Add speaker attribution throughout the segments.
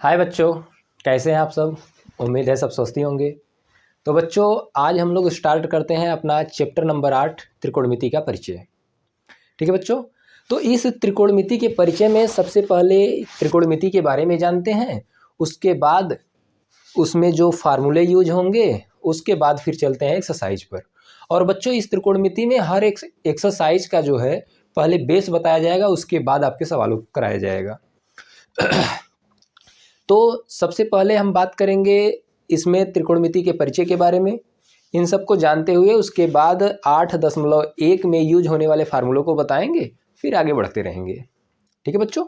Speaker 1: हाय बच्चों, कैसे हैं आप सब। उम्मीद है सब स्वस्थ ही होंगे। तो बच्चों, आज हम लोग स्टार्ट करते हैं अपना चैप्टर नंबर 8 त्रिकोणमिति का परिचय। ठीक है बच्चों, तो इस त्रिकोणमिति के परिचय में सबसे पहले त्रिकोणमिति के बारे में जानते हैं, उसके बाद उसमें जो फार्मूले यूज होंगे, उसके बाद फिर चलते हैं एक्सरसाइज पर। और बच्चों, इस त्रिकोणमिति में हर एक एक्सरसाइज का जो है पहले बेस बताया जाएगा, उसके बाद आपके सवालों को कराया जाएगा। तो सबसे पहले हम बात करेंगे इसमें त्रिकोणमिति के परिचय के बारे में। इन सबको जानते हुए उसके बाद 8.1 में यूज होने वाले फार्मूलों को बताएंगे, फिर आगे बढ़ते रहेंगे। ठीक है बच्चों,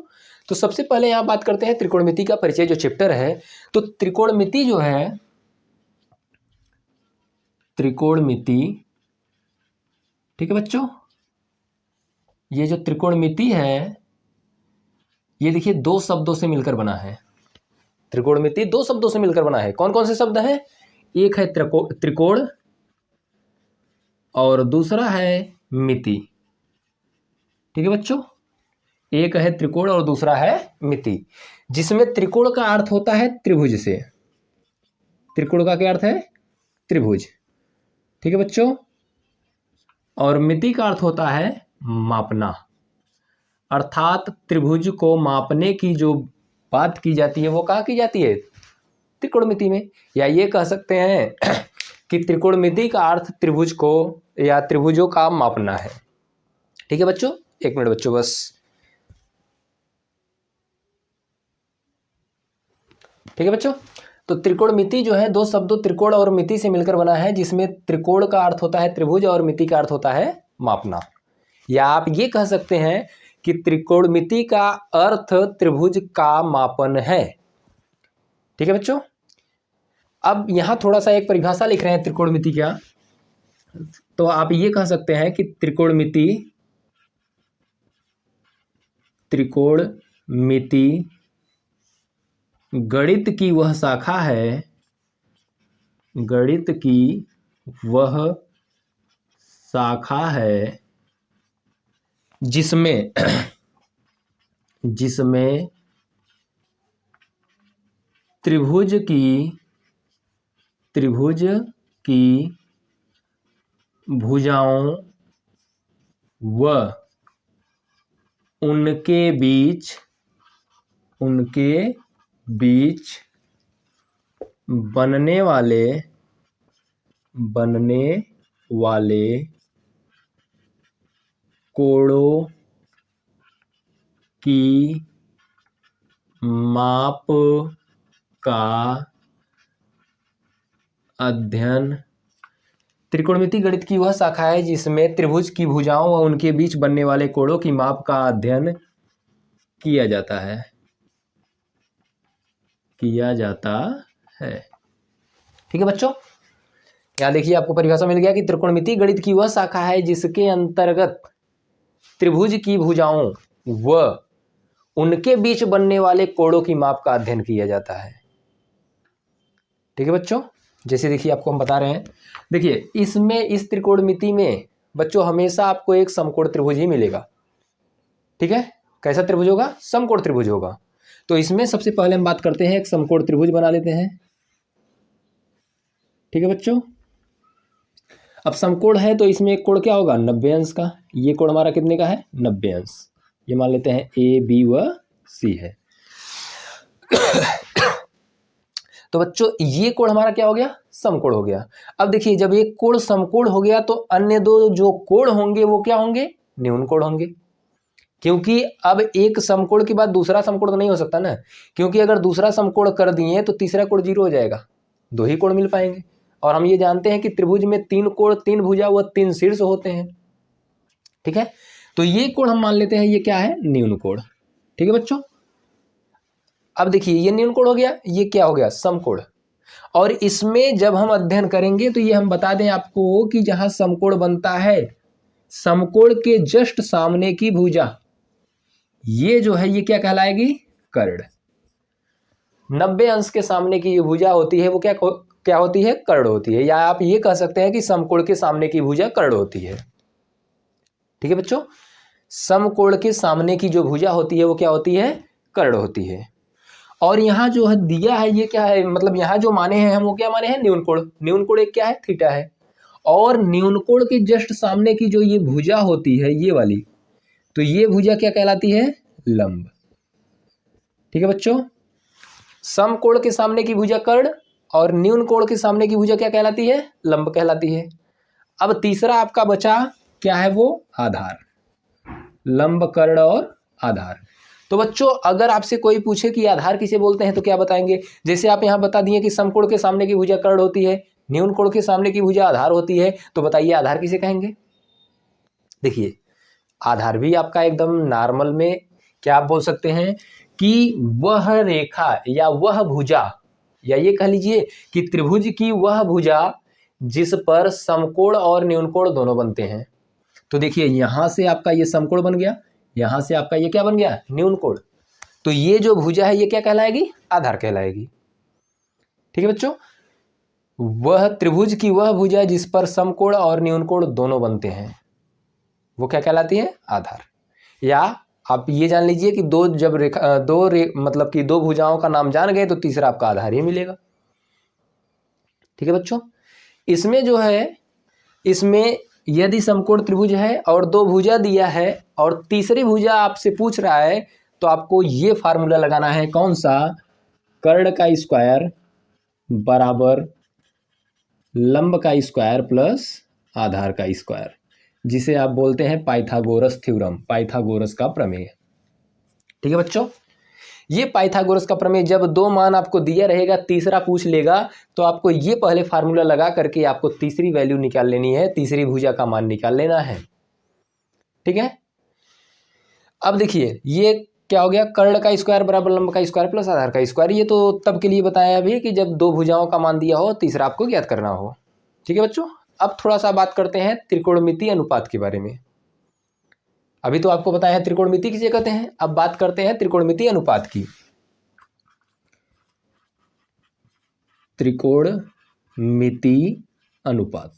Speaker 1: तो सबसे पहले यहाँ बात करते हैं त्रिकोणमिति का परिचय जो चैप्टर है। तो त्रिकोणमिति जो है, त्रिकोणमिति, ठीक है बच्चों, ये जो त्रिकोणमिति है ये देखिए दो शब्दों से मिलकर बना है। त्रिकोणमिति दो शब्दों से मिलकर बना है। कौन कौन से शब्द हैं? एक है त्रिकोण और दूसरा है मिति। ठीक है बच्चों, एक है त्रिकोण और दूसरा है मिति, जिसमें त्रिकोण का अर्थ होता है त्रिभुज से। त्रिकोण का क्या अर्थ है? त्रिभुज। ठीक है बच्चों, और मिति का अर्थ होता है मापना, अर्थात त्रिभुज को मापने की जो बात की जाती है वो कहाँ की जाती है? त्रिकोणमिति में। या ये कह सकते हैं कि त्रिकोणमिति का अर्थ त्रिभुज को या त्रिभुजों का मापना है। ठीक है बच्चों, एक मिनट बच्चों बस। ठीक है बच्चों, तो त्रिकोणमिति जो है दो शब्दों त्रिकोण और मिति से मिलकर बना है, जिसमें त्रिकोण का अर्थ होता है त्रिभुज और मिति का अर्थ होता है मापना। या आप ये कह सकते हैं कि त्रिकोणमिति का अर्थ त्रिभुज का मापन है। ठीक है बच्चों, अब यहां थोड़ा सा एक परिभाषा लिख रहे हैं त्रिकोणमिति का। तो आप ये कह सकते हैं कि त्रिकोणमिति गणित की वह शाखा है, गणित की वह शाखा है जिसमें त्रिभुज की भुजाओं व उनके बीच बनने वाले कोणों की माप का अध्ययन। त्रिकोणमिति गणित की वह शाखा है जिसमें त्रिभुज की भुजाओं व उनके बीच बनने वाले कोणों की माप का अध्ययन किया जाता है। ठीक है बच्चों, यहाँ देखिए आपको परिभाषा मिल गया कि त्रिकोणमिति गणित की वह शाखा है जिसके अंतर्गत त्रिभुज की भुजाओं व उनके बीच बनने वाले कोणों की माप का अध्ययन किया जाता है। ठीक है बच्चों, जैसे देखिए आपको हम बता रहे हैं, देखिए इसमें इस त्रिकोणमिति में बच्चों हमेशा आपको एक समकोण त्रिभुज ही मिलेगा। ठीक है, कैसा त्रिभुज होगा? समकोण त्रिभुज होगा। तो इसमें सबसे पहले हम बात करते हैं, एक समकोण त्रिभुज बना लेते हैं। ठीक है बच्चों, अब समकोण है तो इसमें एक कोण क्या होगा? 90 अंश का। ये कोण हमारा कितने का है? 90 अंश। ये मान लेते हैं ए बी व सी है। तो बच्चों ये कोण हमारा क्या हो गया? समकोण हो गया। अब देखिए जब एक कोण समकोण हो गया तो अन्य दो जो कोण होंगे वो क्या होंगे? न्यून कोण होंगे। क्योंकि अब एक समकोण के बाद दूसरा समकोण तो नहीं हो सकता ना, क्योंकि अगर दूसरा समकोण कर दिए तो तीसरा कोण 0 हो जाएगा, दो ही कोण मिल पाएंगे। और हम ये जानते हैं कि त्रिभुज में 3 कोण, 3 भुजा व 3 शीर्ष होते हैं। ठीक है, तो ये कोण हम मान लेते हैं ये क्या है? न्यून कोण। ठीक है बच्चों, अब देखिए ये न्यून कोण हो गया, ये क्या हो गया? समकोण। और इसमें जब हम अध्ययन करेंगे तो ये हम बता दें आपको कि जहां समकोण बनता है, समकोण के जस्ट सामने की भुजा ये जो है ये क्या कहलाएगी? कर्ण। 90 अंश के सामने की जो भुजा होती है वो क्या होती है? कर्ण होती है। या आप ये कह सकते हैं कि समकोण के सामने की भुजा कर्ण होती है। ठीक है बच्चों, समकोण के सामने की जो भुजा होती है वो क्या होती है? कर्ण होती है। और यहाँ जो है दिया है ये क्या है, मतलब यहाँ जो माने हैं हम वो क्या माने हैं, न्यून कोण। न्यून कोण एक क्या है, थीटा है। और न्यून कोण के जस्ट सामने की जो ये भुजा होती है ये वाली, तो ये भुजा क्या कहलाती है, लंब। ठीक है बच्चों, समकोण के सामने की भुजा कर्ण और न्यून कोण के सामने की भुजा क्या कहलाती है, लंब कहलाती है। अब तीसरा आपका बचा क्या है, वो आधार। लंब, कर्ण और आधार। तो बच्चों अगर आपसे कोई पूछे कि आधार किसे बोलते हैं तो क्या बताएंगे, जैसे आप यहाँ बता दिए कि समकोण के सामने की भुजा कर्ण होती है, न्यून कोण के सामने की भुजा आधार होती है, तो बताइए आधार किसे कहेंगे। देखिए आधार भी आपका एकदम नॉर्मल में क्या आप बोल सकते हैं कि वह रेखा या वह भुजा, या ये कह लीजिए कि त्रिभुज की वह भुजा जिस पर समकोण और न्यून कोण दोनों बनते हैं। तो देखिए यहां से आपका ये समकोण बन गया, यहां से आपका ये क्या बन गया, न्यून कोण। तो ये जो भुजा है ये क्या कहलाएगी, आधार कहलाएगी। ठीक है बच्चों, वह त्रिभुज की वह भुजा जिस पर समकोण और न्यून कोण दोनों बनते हैं वो क्या कहलाती है, आधार। या आप ये जान लीजिए कि दो जब मतलब कि दो भुजाओं का नाम जान गए तो तीसरा आपका आधार ही मिलेगा। ठीक है बच्चों, इसमें जो है, इसमें यदि समकोण त्रिभुज है और दो भुजा दिया है और तीसरी भुजा आपसे पूछ रहा है तो आपको ये फार्मूला लगाना है, कौन सा, कर्ण का स्क्वायर बराबर लंब का स्क्वायर प्लस आधार का स्क्वायर, जिसे आप बोलते हैं पाइथागोरस थ्योरम, पाइथागोरस का प्रमेय। ठीक है बच्चों, ये पाइथागोरस का प्रमेय जब दो मान आपको दिया रहेगा, तीसरा पूछ लेगा तो आपको ये पहले फार्मूला लगा करके आपको तीसरी वैल्यू निकाल लेनी है, तीसरी भुजा का मान निकाल लेना है। ठीक है, अब देखिए ये क्या हो गया, कर्ण का स्क्वायर बराबर लंब का स्क्वायर प्लस आधार का स्क्वायर। ये तो तब के लिए बताया अभी कि जब दो भुजाओं का मान दिया हो, तीसरा आपको ज्ञात करना हो। ठीक है बच्चों, अब थोड़ा सा बात करते हैं त्रिकोणमितीय अनुपात के बारे में। अभी तो आपको बताया है त्रिकोणमिति किसे कहते हैं, अब बात करते हैं त्रिकोणमितीय अनुपात की। त्रिकोणमितीय अनुपात,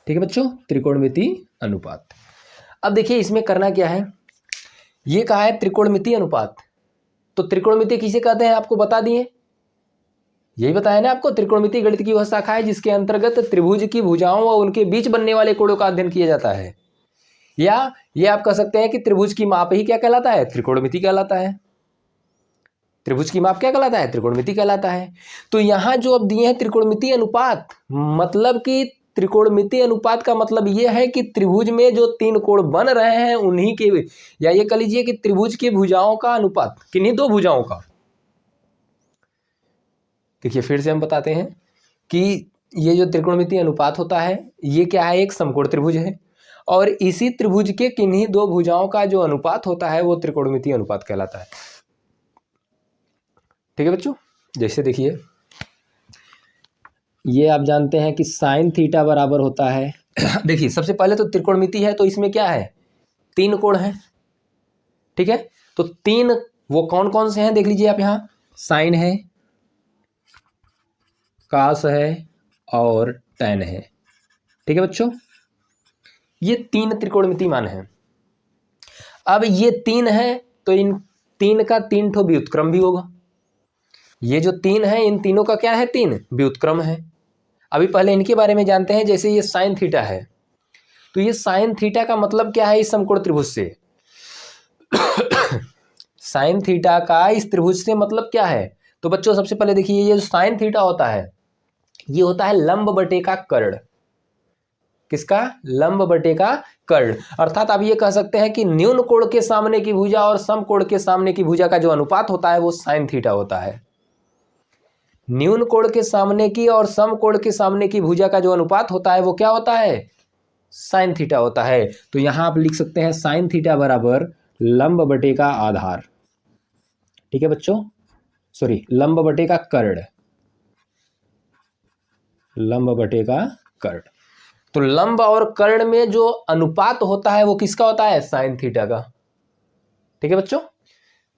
Speaker 1: ठीक है बच्चों, त्रिकोणमितीय अनुपात। अब देखिए इसमें करना क्या है, ये कहा है त्रिकोणमितीय अनुपात, तो त्रिकोणमिति किसे कहते हैं आपको बता दिए, यही बताया ना आपको, त्रिकोणमितीय गणित की वह शाखा है जिसके अंतर्गत त्रिभुज की भुजाओं और उनके बीच बनने वाले कोणों का अध्ययन किया जाता है। या ये आप कह सकते हैं कि त्रिभुज की माप ही क्या कहलाता है, त्रिकोणमिति कहलाता है। त्रिभुज की माप क्या कहलाता है, त्रिकोणमिति कहलाता है। तो यहां जो अब दिए हैं त्रिकोणमितीय अनुपात, मतलब कि त्रिकोणमितीय अनुपात का मतलब यह है कि त्रिभुज में जो तीन कोण बन रहे हैं उन्हीं के, या ये कह लीजिए कि त्रिभुज की भुजाओं का अनुपात, किन्हीं दो भुजाओं का। देखिए फिर से हम बताते हैं कि ये जो त्रिकोणमितीय अनुपात होता है ये क्या है, एक समकोण त्रिभुज है और इसी त्रिभुज के किन्हीं दो भुजाओं का जो अनुपात होता है वो त्रिकोणमितीय अनुपात कहलाता है। ठीक है बच्चों, जैसे देखिए ये आप जानते हैं कि साइन थीटा बराबर होता है देखिए सबसे पहले तो त्रिकोणमिति है तो इसमें क्या है, तीन कोण हैं। ठीक है, तो तीन वो कौन कौन से हैं देख लीजिए आप, यहाँ साइन है, कास है और टैन है। ठीक है बच्चों, ये तीन त्रिकोणमितीय मान हैं। अब ये तीन है तो इन तीन का तीन ठो व्युत्क्रम भी होगा। ये जो तीन है इन तीनों का क्या है, तीन व्युत्क्रम है। अभी पहले इनके बारे में जानते हैं, जैसे ये साइन थीटा है तो ये साइन थीटा का मतलब क्या है इस समकोण त्रिभुज से साइन थीटा का इस त्रिभुज से मतलब क्या है, तो बच्चों सबसे पहले देखिए ये जो साइन थीटा होता है ये होता है लंब बटे का कर्ण। किसका, लंब बटे का कर्ण। अर्थात आप ये कह सकते हैं कि न्यून कोण के सामने की भुजा और सम कोण के सामने की भुजा का जो अनुपात होता है वो साइन थीटा होता है। न्यून कोण के सामने की और सम कोण के सामने की भुजा का जो अनुपात होता है वो क्या होता है, साइन थीटा होता है। तो यहां आप लिख सकते हैं साइन थीटा बराबर लंब बटे का आधार। ठीक है बच्चों, सॉरी लंब बटे का कर्ण, लंब बटे का कर्ण। तो लंब और कर्ण में जो अनुपात होता है वो किसका होता है, साइन थीटा का। ठीक है बच्चों,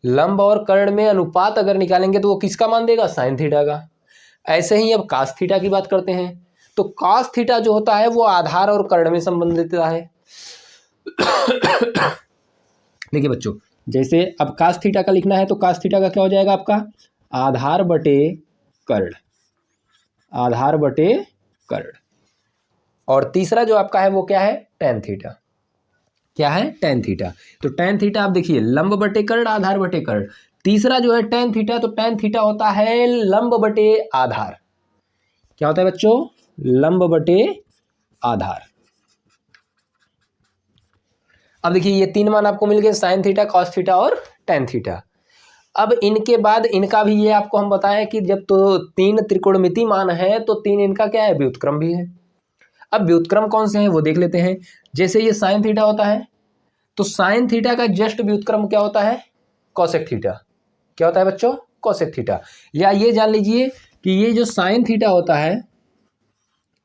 Speaker 1: लंब और कर्ण में अनुपात अगर निकालेंगे तो वो किसका मान देगा, साइन थीटा का। ऐसे ही अब कास थीटा की बात करते हैं, तो कास थीटा जो होता है वो आधार और कर्ण में संबंधित है। देखिए बच्चों, जैसे अब कास थीटा का लिखना है तो कास थीटा का क्या हो जाएगा आपका, आधार बटे कर्ण, आधार बटे कर्ण। और तीसरा जो आपका है वो क्या है, टेन थीटा। क्या है, टेन थीटा। तो टेन थीटा आप देखिए लंब बटे कर्ण, आधार बटे कर्ण। तीसरा जो है टेन थीटा, तो टेन थीटा होता है लंब बटे आधार। क्या होता है बच्चों, लंब बटे आधार। अब देखिए ये तीन मान आपको मिल गए, साइन थीटा, कॉस थीटा और टेन थीटा। अब इनके बाद इनका भी ये आपको हम बताएं कि जब तो तीन त्रिकोणमिति मान है तो तीन इनका क्या है, व्युत्क्रम भी है। अब व्युत्क्रम कौन से हैं वो देख लेते हैं। जैसे ये साइन थीटा होता है तो साइन थीटा का जस्ट व्युत्क्रम क्या होता है, कोसेक थीटा। क्या होता है बच्चों, कोसेक थीटा। या ये जान लीजिए कि ये जो साइन थीटा होता है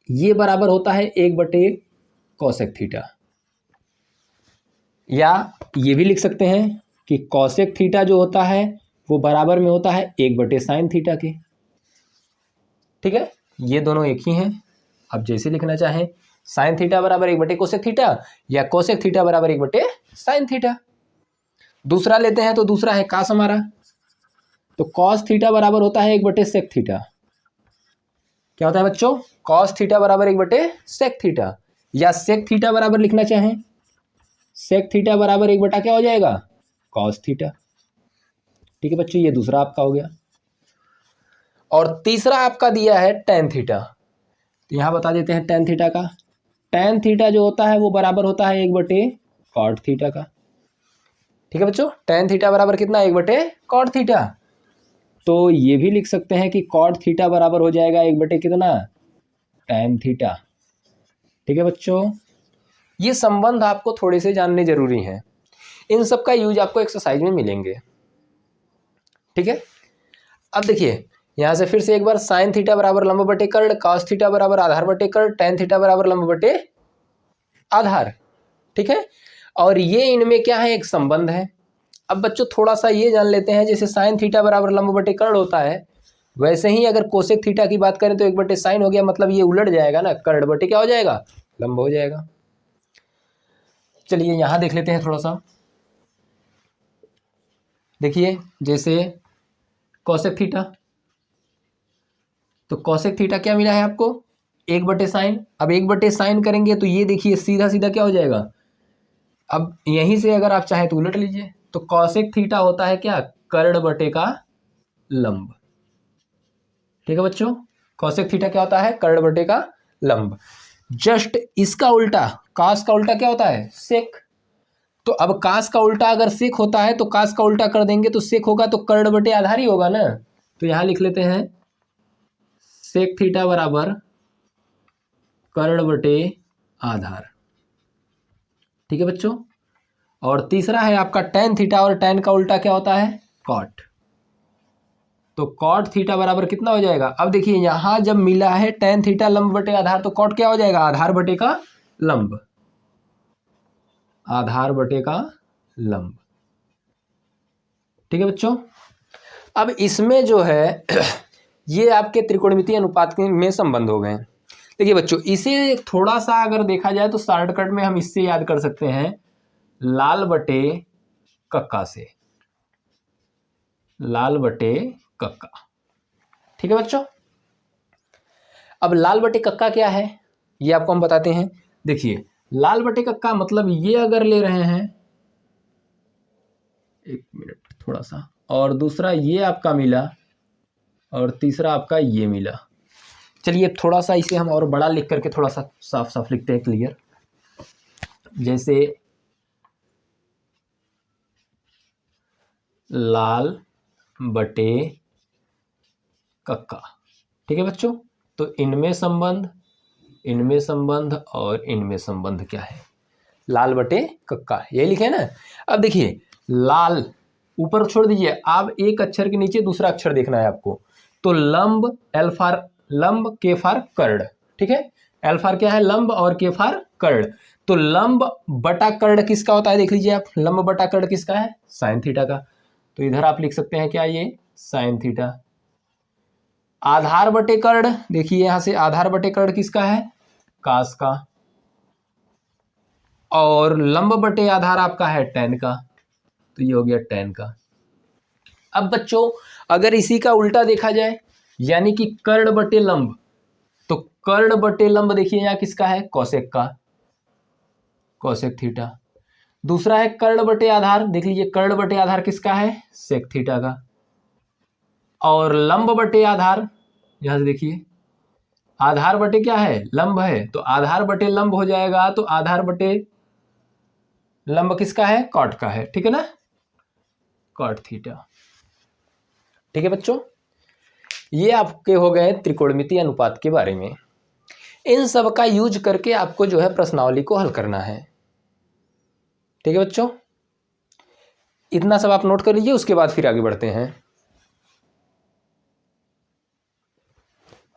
Speaker 1: ये बराबर होता है एक बटे कोसेक थीटा। या ये भी लिख सकते हैं कि कोसेक थीटा जो होता है वो बराबर में होता है एक बटे साइन थीटा के। ठीक है, ये दोनों एक ही हैं। अब जैसे लिखना चाहें, साइन थीटा बराबर एक बटे कोसेक थीटा या कोसेक थीटा बराबर एक बटे साइन थीटा। दूसरा लेते हैं तो दूसरा है कास हमारा, तो कॉस थीटा बराबर होता है एक बटे सेक थीटा। क्या होता है बच्चों, कॉस थीटा बराबर एक बटे सेक थीटा। या सेक थीटा बराबर लिखना चाहें, सेक थीटा बराबर एक बटा क्या हो जाएगा, कॉस थीटा। ठीक है बच्चों, ये दूसरा आपका हो गया। और तीसरा आपका दिया है टेन थीटा। तो यहां बता देते हैं टेन थीटा का। टेन थीटा जो होता है वो बराबर होता है एक बटे कॉट थीटा का। ठीक है बच्चों, टेन थीटा बराबर कितना, एक बटे कॉट थीटा। तो ये भी लिख सकते हैं कि कॉट थीटा बराबर हो जाएगा एक बटे कितना, टेन थीटा। ठीक है बच्चों, ये संबंध आपको थोड़े से जानने जरूरी हैं। इन सब का यूज आपको एक्सरसाइज में मिलेंगे। ठीक है, अब देखिए यहां से फिर से एक बार, साइन थीटा बराबर लंब बटे कर्ण, कॉस थीटा बराबर आधार बटे कर्ण, टेन थीटा बराबर लंब बटे आधार। ठीक है, और ये इनमें क्या है, एक संबंध है। अब बच्चों थोड़ा सा ये जान लेते हैं, जैसे साइन थीटा बराबर लंब बटे कर्ण होता है, वैसे ही अगर कोसेक थीटा की बात करें तो एक बटे साइन हो गया, मतलब ये उलट जाएगा ना, कर्ण बटे क्या हो जाएगा, लंब हो जाएगा। चलिए यहां देख लेते हैं थोड़ा सा। देखिए जैसे कोसेक थीटा, तो कोसेक थीटा क्या मिला है आपको, एक बटे साइन। अब एक बटे साइन करेंगे तो ये देखिए सीधा सीधा क्या हो जाएगा। अब यहीं से अगर आप चाहें तो उलट लीजिए, तो कोसेक थीटा होता है क्या, कर्ण बटे का लंब। ठीक है बच्चों, कोसेक थीटा क्या होता है, कर्ण बटे का लंब। जस्ट इसका उल्टा, कास का उल्टा क्या होता है, सेक। तो अब कास का उल्टा अगर सेक होता है तो कास का उल्टा कर देंगे तो सेक होगा, तो कर्ण बटे आधार ही होगा ना। तो यहां लिख लेते हैं सेक थीटा बराबर कर्ण बटे आधार। ठीक है बच्चों, और तीसरा है आपका टेन थीटा, और टेन का उल्टा क्या होता है, कॉट। तो कॉट थीटा बराबर कितना हो जाएगा, अब देखिए यहां जब मिला है टेन थीटा लंब बटे आधार, तो कॉट क्या हो जाएगा, आधार बटे का लंब, आधार बटे का लंब। ठीक है बच्चों, अब इसमें जो है ये आपके त्रिकोणमितीय अनुपात में संबंध हो गए। देखिए बच्चों, इसे थोड़ा सा अगर देखा जाए तो शॉर्टकट में हम इससे याद कर सकते हैं, लाल बटे कक्का से, लाल बटे कक्का। ठीक है बच्चों, अब लाल बटे कक्का क्या है ये आपको हम बताते हैं। देखिए लाल बटे कक्का मतलब ये अगर ले रहे हैं, एक मिनट थोड़ा सा, और दूसरा ये आपका मिला, और तीसरा आपका ये मिला। चलिए थोड़ा सा इसे हम और बड़ा लिख करके थोड़ा सा साफ साफ लिखते हैं, क्लियर। जैसे लाल बटे कक्का। ठीक है बच्चों, तो इनमें संबंध, इनमें संबंध और इनमें संबंध क्या है, लाल बटे कक्का, यही लिखे ना। अब देखिए लाल ऊपर छोड़ दीजिए, आप एक अक्षर के नीचे दूसरा अक्षर देखना है आपको। तो लंब, एल फार लंब, के फार कर्ण। ठीक है, एल फार क्या है, लंब, और के फार कर्ण। तो लंब बटा कर्ण किसका होता है, देख लीजिए आप, लंब बटा कर्ण किसका है, साइन थीटा का। तो इधर आप लिख सकते हैं क्या, ये साइन थीटा। आधार बटे कर्ण, देखिए यहां से आधार बटे कर्ण किसका है, कास का। और लंब बटे आधार आपका है टेन का। तो ये हो गया tan का। अब बच्चों अगर इसी का उल्टा देखा जाए, यानी कि कर्ण बटे लंब, तो कर्ण बटे लंब देखिए यहाँ किसका है, कोसेक का, कोसेक थीटा। दूसरा है कर्ण बटे आधार, देख लीजिए कर्ण बटे आधार किसका है, सेक थीटा का। और लंब बटे आधार, यहां से देखिए आधार बटे क्या है, लंब है, तो आधार बटे लंब हो जाएगा, तो आधार बटे लंब किसका है, कॉट का है, ठीक है ना, कॉट थीटा। ठीक है बच्चों, ये आपके हो गए त्रिकोणमितीय अनुपात के बारे में। इन सब का यूज करके आपको जो है प्रश्नावली को हल करना है। ठीक है बच्चों, इतना सब आप नोट कर लीजिए, उसके बाद फिर आगे बढ़ते हैं।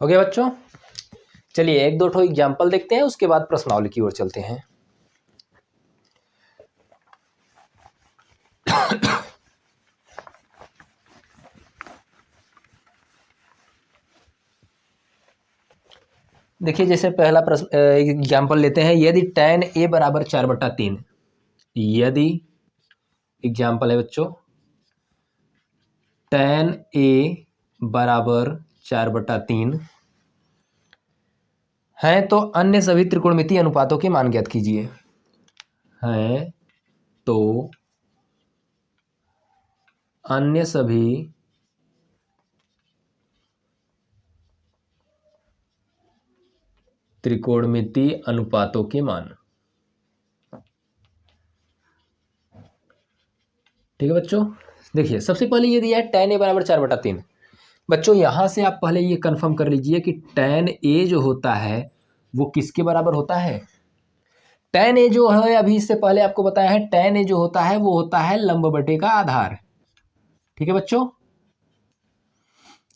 Speaker 1: हो गया बच्चों, चलिए एक दो ठो एग्जाम्पल देखते हैं, उसके बाद प्रश्नावली की ओर चलते हैं। देखिए जैसे पहला प्रश्न एग्जाम्पल लेते हैं, यदि tan a बराबर 4/3, यदि एग्जाम्पल है बच्चों tan a बराबर 4/3 है, तो अन्य सभी त्रिकोणमितीय अनुपातों के मान ज्ञात कीजिए। हैं तो अन्य सभी त्रिकोणमितीय अनुपातों के मान। ठीक है बच्चों, देखिए सबसे पहले ये दिया है tan a बराबर 4/3। बच्चों यहां से आप पहले ये कंफर्म कर लीजिए कि tan a जो होता है वो किसके बराबर होता है। tan a जो है, अभी इससे पहले आपको बताया है, tan a जो होता है वो होता है लंब बटे का आधार। ठीक है बच्चों,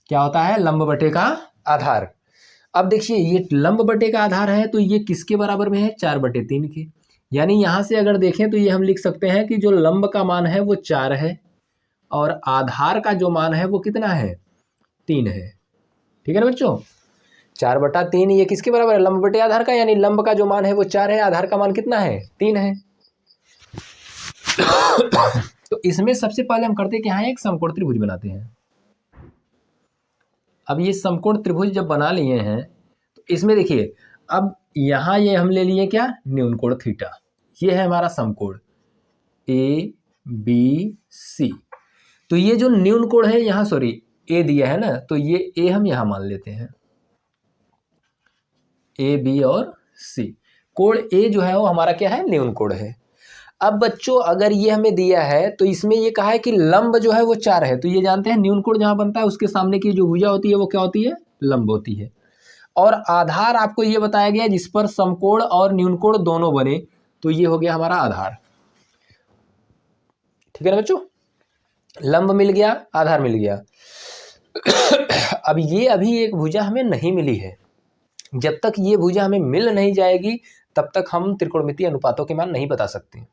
Speaker 1: क्या होता है, लंब बटे का आधार। अब देखिए ये लंब बटे का आधार है, तो ये किसके बराबर में है, 4/3 के। यानी यहां से अगर देखें तो ये हम लिख सकते हैं कि जो लंब का मान है वो 4 है और आधार का जो मान है वो कितना है, 3 है। ठीक है ना बच्चों, 4/3 ये किसके बराबर है, लंब बटे आधार का, यानी लंब का जो मान है वो 4 है, आधार का मान कितना है, 3 है। तो इसमें सबसे पहले हम करते हैं कि यहाँ एक समकोण त्रिभुज बनाते हैं। अब ये समकोण त्रिभुज जब बना लिए हैं तो इसमें देखिए, अब यहाँ ये हम ले लिए क्या, न्यून कोण थीटा। ये है हमारा समकोण ए बी सी। तो ये जो न्यून कोण है यहाँ, सॉरी ए दिया है ना, तो ये ए हम यहाँ मान लेते हैं, ए बी और सी। कोण ए जो है वो हमारा क्या है, न्यून कोण है। अब बच्चों अगर ये हमें दिया है तो इसमें ये कहा है कि लंब जो है वो 4 है, तो ये जानते हैं न्यून कोण जहां बनता है उसके सामने की जो भुजा होती है वो क्या होती है, लंब होती है। और आधार आपको ये बताया गया जिस पर समकोण और न्यून कोण दोनों बने, तो ये हो गया हमारा आधार। ठीक है ना बच्चों, लंब मिल गया, आधार मिल गया। अब ये अभी एक भुजा हमें नहीं मिली है, जब तक ये भुजा हमें मिल नहीं जाएगी तब तक हम त्रिकोणमितीय अनुपातों के मान नहीं बता सकते।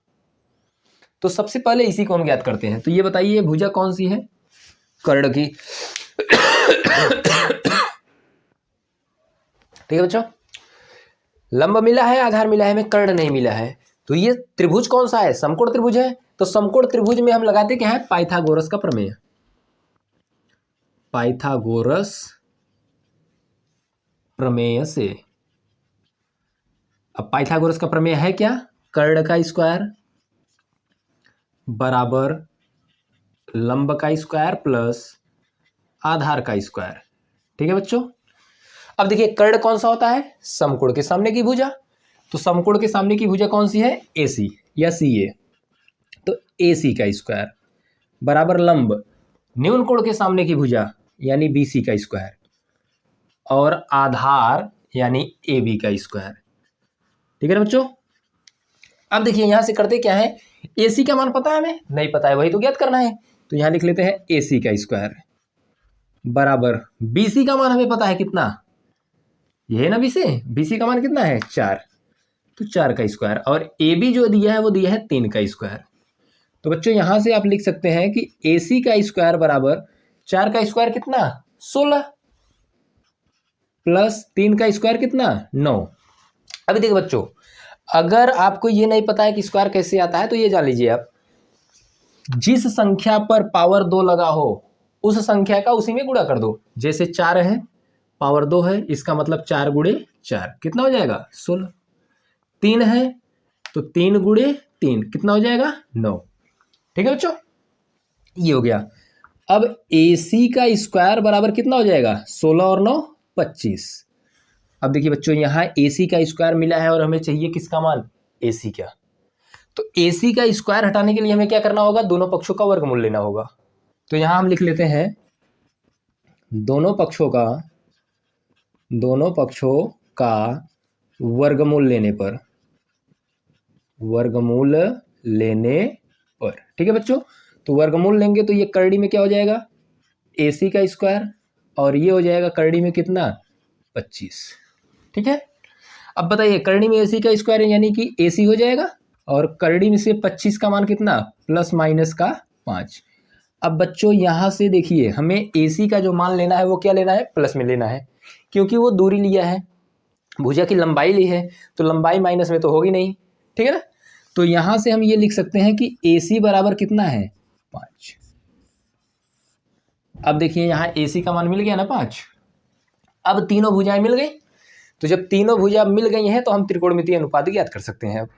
Speaker 1: तो सबसे पहले इसी को हम ज्ञात करते हैं। तो ये बताइए भुजा कौन सी है, कर्ण की। ठीक है बच्चों, लंब मिला है, आधार मिला है, हमें कर्ण नहीं मिला है। तो ये त्रिभुज कौन सा है, समकोण त्रिभुज है। तो समकोण त्रिभुज में हम लगाते क्या है, पाइथागोरस का प्रमेय। पाइथागोरस प्रमेय से, अब पाइथागोरस का प्रमेय है क्या, कर्ण का स्क्वायर बराबर लंब का स्क्वायर प्लस आधार का स्क्वायर। ठीक है बच्चों, अब देखिए कर्ण कौन सा होता है, समकोण के सामने की भुजा। तो समकोण के सामने की भुजा कौन सी है, AC या CA। तो AC का स्क्वायर बराबर लंब न्यून कोण के सामने की भुजा यानी BC का स्क्वायर और आधार यानी AB का स्क्वायर। ठीक है ना बच्चों, अब देखिए यहां से करते क्या है, AC का मान पता है हमें, नहीं पता है, वही तो ज्ञात करना है। तो यहां लिख लेते हैं AC का स्क्वायर बराबर BC का मान हमें पता है कितना, ये है ना BC का मान कितना है, 4। तो 4 का स्क्वायर और AB जो दिया है वो दिया है 3 का स्क्वायर। तो बच्चों यहां से आप लिख सकते हैं कि AC का स्क्वायर बराबर 4 का स्क्वायर कितना, 16 प्लस 3 का स्क्वायर कितना, 9। अभी देखिए बच्चों, अगर आपको ये नहीं पता है कि स्क्वायर कैसे आता है तो ये जान लीजिए आप, जिस संख्या पर पावर 2 लगा हो उस संख्या का उसी में गुणा कर दो। जैसे 4 है, पावर 2 है, इसका मतलब 4 गुणे 4 कितना हो जाएगा 16। 3 है तो 3 गुणे 3 कितना हो जाएगा 9। ठीक है बच्चों, ये हो गया। अब AC का स्क्वायर बराबर कितना हो जाएगा 16 और 9 25। अब देखिए बच्चों, यहाँ AC का स्क्वायर मिला है और हमें चाहिए किसका मान, AC का। तो AC का स्क्वायर हटाने के लिए हमें क्या करना होगा, दोनों पक्षों का वर्गमूल लेना होगा। तो यहाँ हम लिख लेते हैं दोनों पक्षों का वर्गमूल लेने पर, ठीक है बच्चों। तो वर्गमूल लेंगे तो ये करड़ी में क्या हो जाएगा AC का स्क्वायर, और ये हो जाएगा करड़ी में कितना 25। ठीक है, अब बताइए करड़ी में AC का स्क्वायर यानी कि AC हो जाएगा, और करड़ी में से 25 का मान कितना प्लस माइनस का 5। अब बच्चों यहाँ से देखिए हमें AC का जो मान लेना है वो क्या लेना है, प्लस में लेना है, क्योंकि वो दूरी लिया है, भुजा की लंबाई ली है, तो लंबाई माइनस में तो होगी नहीं। ठीक है ना, तो यहाँ से हम ये लिख सकते हैं कि AC बराबर कितना है 5। अब देखिए यहाँ AC का मान मिल गया ना 5। अब तीनों भुजाएं मिल गई, तो जब तीनों भुजा मिल गई हैं तो हम त्रिकोणमितीय अनुपात ज्ञात कर सकते हैं। अब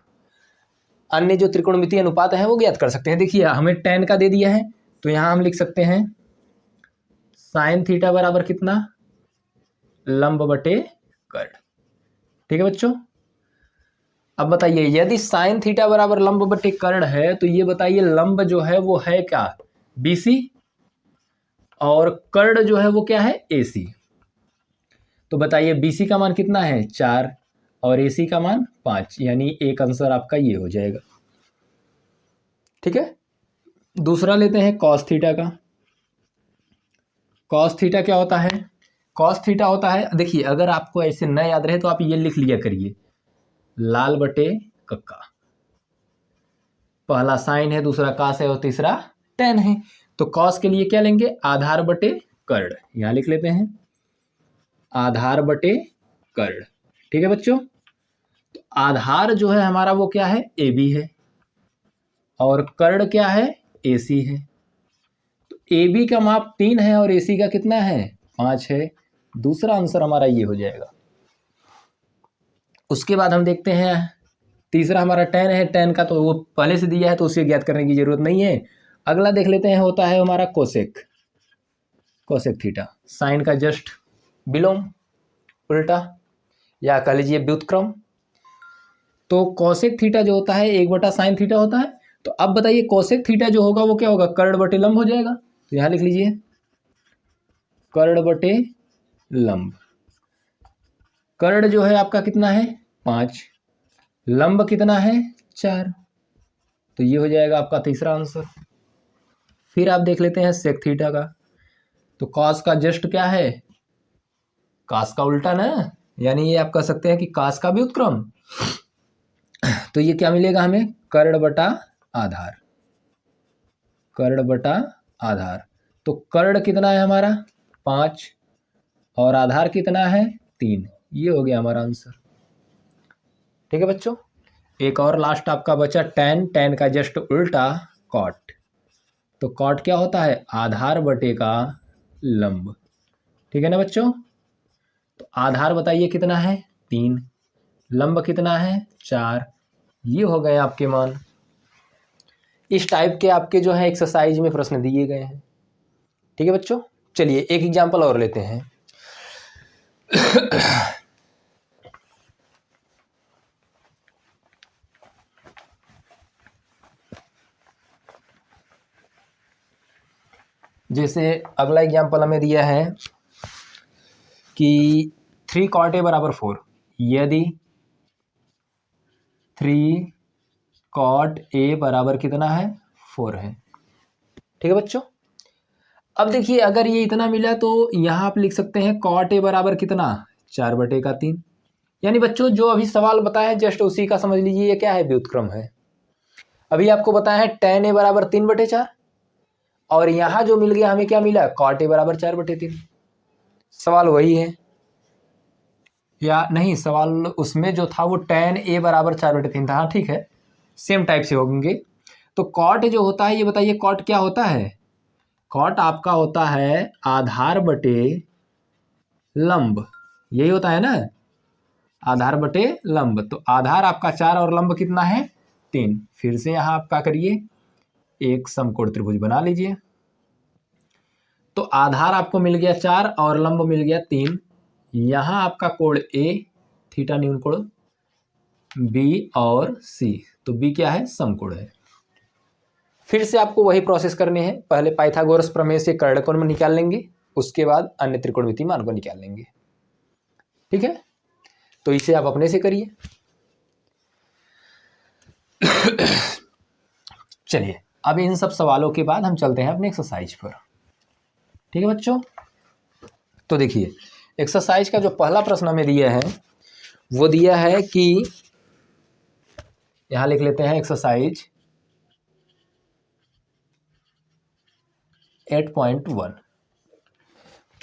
Speaker 1: अन्य जो त्रिकोणमितीय अनुपात है वो ज्ञात कर सकते हैं। देखिए हमें tan का दे दिया है, तो यहाँ हम लिख सकते हैं साइन थीटा बराबर कितना लंब बटे कर्ण। ठीक है बच्चों, अब बताइए यदि साइन थीटा बराबर लंब बटे कर्ण है तो ये बताइए लंब जो है वो है क्या BC, और कर्ण जो है वो क्या है AC। तो बताइए BC का मान कितना है 4 और AC का मान 5, यानी एक आंसर आपका ये हो जाएगा। ठीक है, दूसरा लेते हैं कॉस थीटा का। कॉस थीटा क्या होता है, कॉस थीटा होता है, देखिए अगर आपको ऐसे न याद रहे तो आप ये लिख लिया करिए लाल बटे कक्का। पहला साइन है, दूसरा कास है और तीसरा टेन है। तो कॉस के लिए क्या लेंगे आधार बटे कर्ण, यहां लिख लेते हैं आधार बटे कर्ण। ठीक है बच्चों, तो आधार जो है हमारा वो क्या है AB है, और कर्ण क्या है AC है। तो AB का माप 3 है और AC का कितना है 5 है। दूसरा आंसर हमारा ये हो जाएगा। उसके बाद हम देखते हैं तीसरा हमारा tan है, tan का तो वो पहले से दिया है तो उसे ज्ञात करने की जरूरत नहीं है। अगला देख लेते हैं, होता है हमारा कोसेक, कोसेक थीटा, साइन का जस्ट विलोम उल्टा, या कह लीजिए व्युत्क्रम। तो कोसेक थीटा जो होता है 1/sin थीटा होता है। तो अब बताइए कोसेक थीटा जो होगा वो क्या होगा कर्ण बटे लंब हो जाएगा। तो यहां लिख लीजिए कर्ण बटे लंब। कर्ण जो है आपका कितना है 5, लंब कितना है 4, तो ये हो जाएगा आपका तीसरा आंसर। फिर आप देख लेते हैं सेक थीटा का। तो कॉस का जस्ट क्या है कास का उल्टा ना, यानी ये आप कह सकते हैं कि कास का व्युत्क्रम। तो ये क्या मिलेगा हमें कर्ण बटा आधार, कर्ण बटा आधार। तो कर्ण कितना है हमारा 5 और आधार कितना है 3, ये हो गया हमारा आंसर। ठीक है बच्चों, एक और लास्ट आपका बचा tan, tan का जस्ट उल्टा कॉट। तो कॉट क्या होता है आधार बटे का लंब। ठीक है ना बच्चों, तो आधार बताइए कितना है 3, लंब कितना है 4, ये हो गए आपके मान। इस टाइप के आपके जो है एक्सरसाइज में प्रश्न दिए गए हैं। ठीक है बच्चों, चलिए एक एग्जांपल और लेते हैं। जैसे अगला एग्जांपल हमें दिया है कि 3 cot A बराबर 4, यदि 3 cot A बराबर कितना है 4 है। ठीक है बच्चों, अब देखिए अगर ये इतना मिला तो यहाँ आप लिख सकते हैं cot A बराबर कितना 4/3। यानी बच्चों जो अभी सवाल बताया है जस्ट उसी का समझ लीजिए, ये क्या है व्युत्क्रम है। अभी आपको बताया है tan A बराबर 3/4, और यहाँ जो मिल गया हमें क्या मिला cot A बराबर 4/3। सवाल वही है या नहीं, सवाल उसमें जो था वो tan A बराबर 4/3 था। हाँ ठीक है, सेम टाइप से होंगे। तो कॉट जो होता है, ये बताइए कॉट क्या होता है? कॉट आपका होता है आधार बटे लंब, यही होता है ना, आधार बटे लंब। तो आधार आपका 4 और लंब कितना है? 3। फिर से यहाँ आपका करिए, एक समकोण त्रिभुज बना लीजिए। तो आधार आपको मिल गया 4 और लंब मिल गया 3। यहाँ आपका कोण ए, थीटा न्यून कोण, बी और सी। तो बी क्या है? समकोण है। फिर से आपको वही प्रोसेस करनी है। पहले पाइथागोरस प्रमेय से कर्ण कोण में निकाल लेंगे, उसके बाद अन्य त्रिकोणमितीय मान को निकाल लेंगे। ठीक है, तो इसे आप अपने से करिए। चलिए, अब इन सब सवालों के बाद हम चलते हैं अपने एक्सरसाइज पर। ठीक है बच्चों, तो देखिए एक्सरसाइज का जो पहला प्रश्न हमें दिया है वो दिया है कि, यहां लिख लेते हैं एक्सरसाइज 8.1।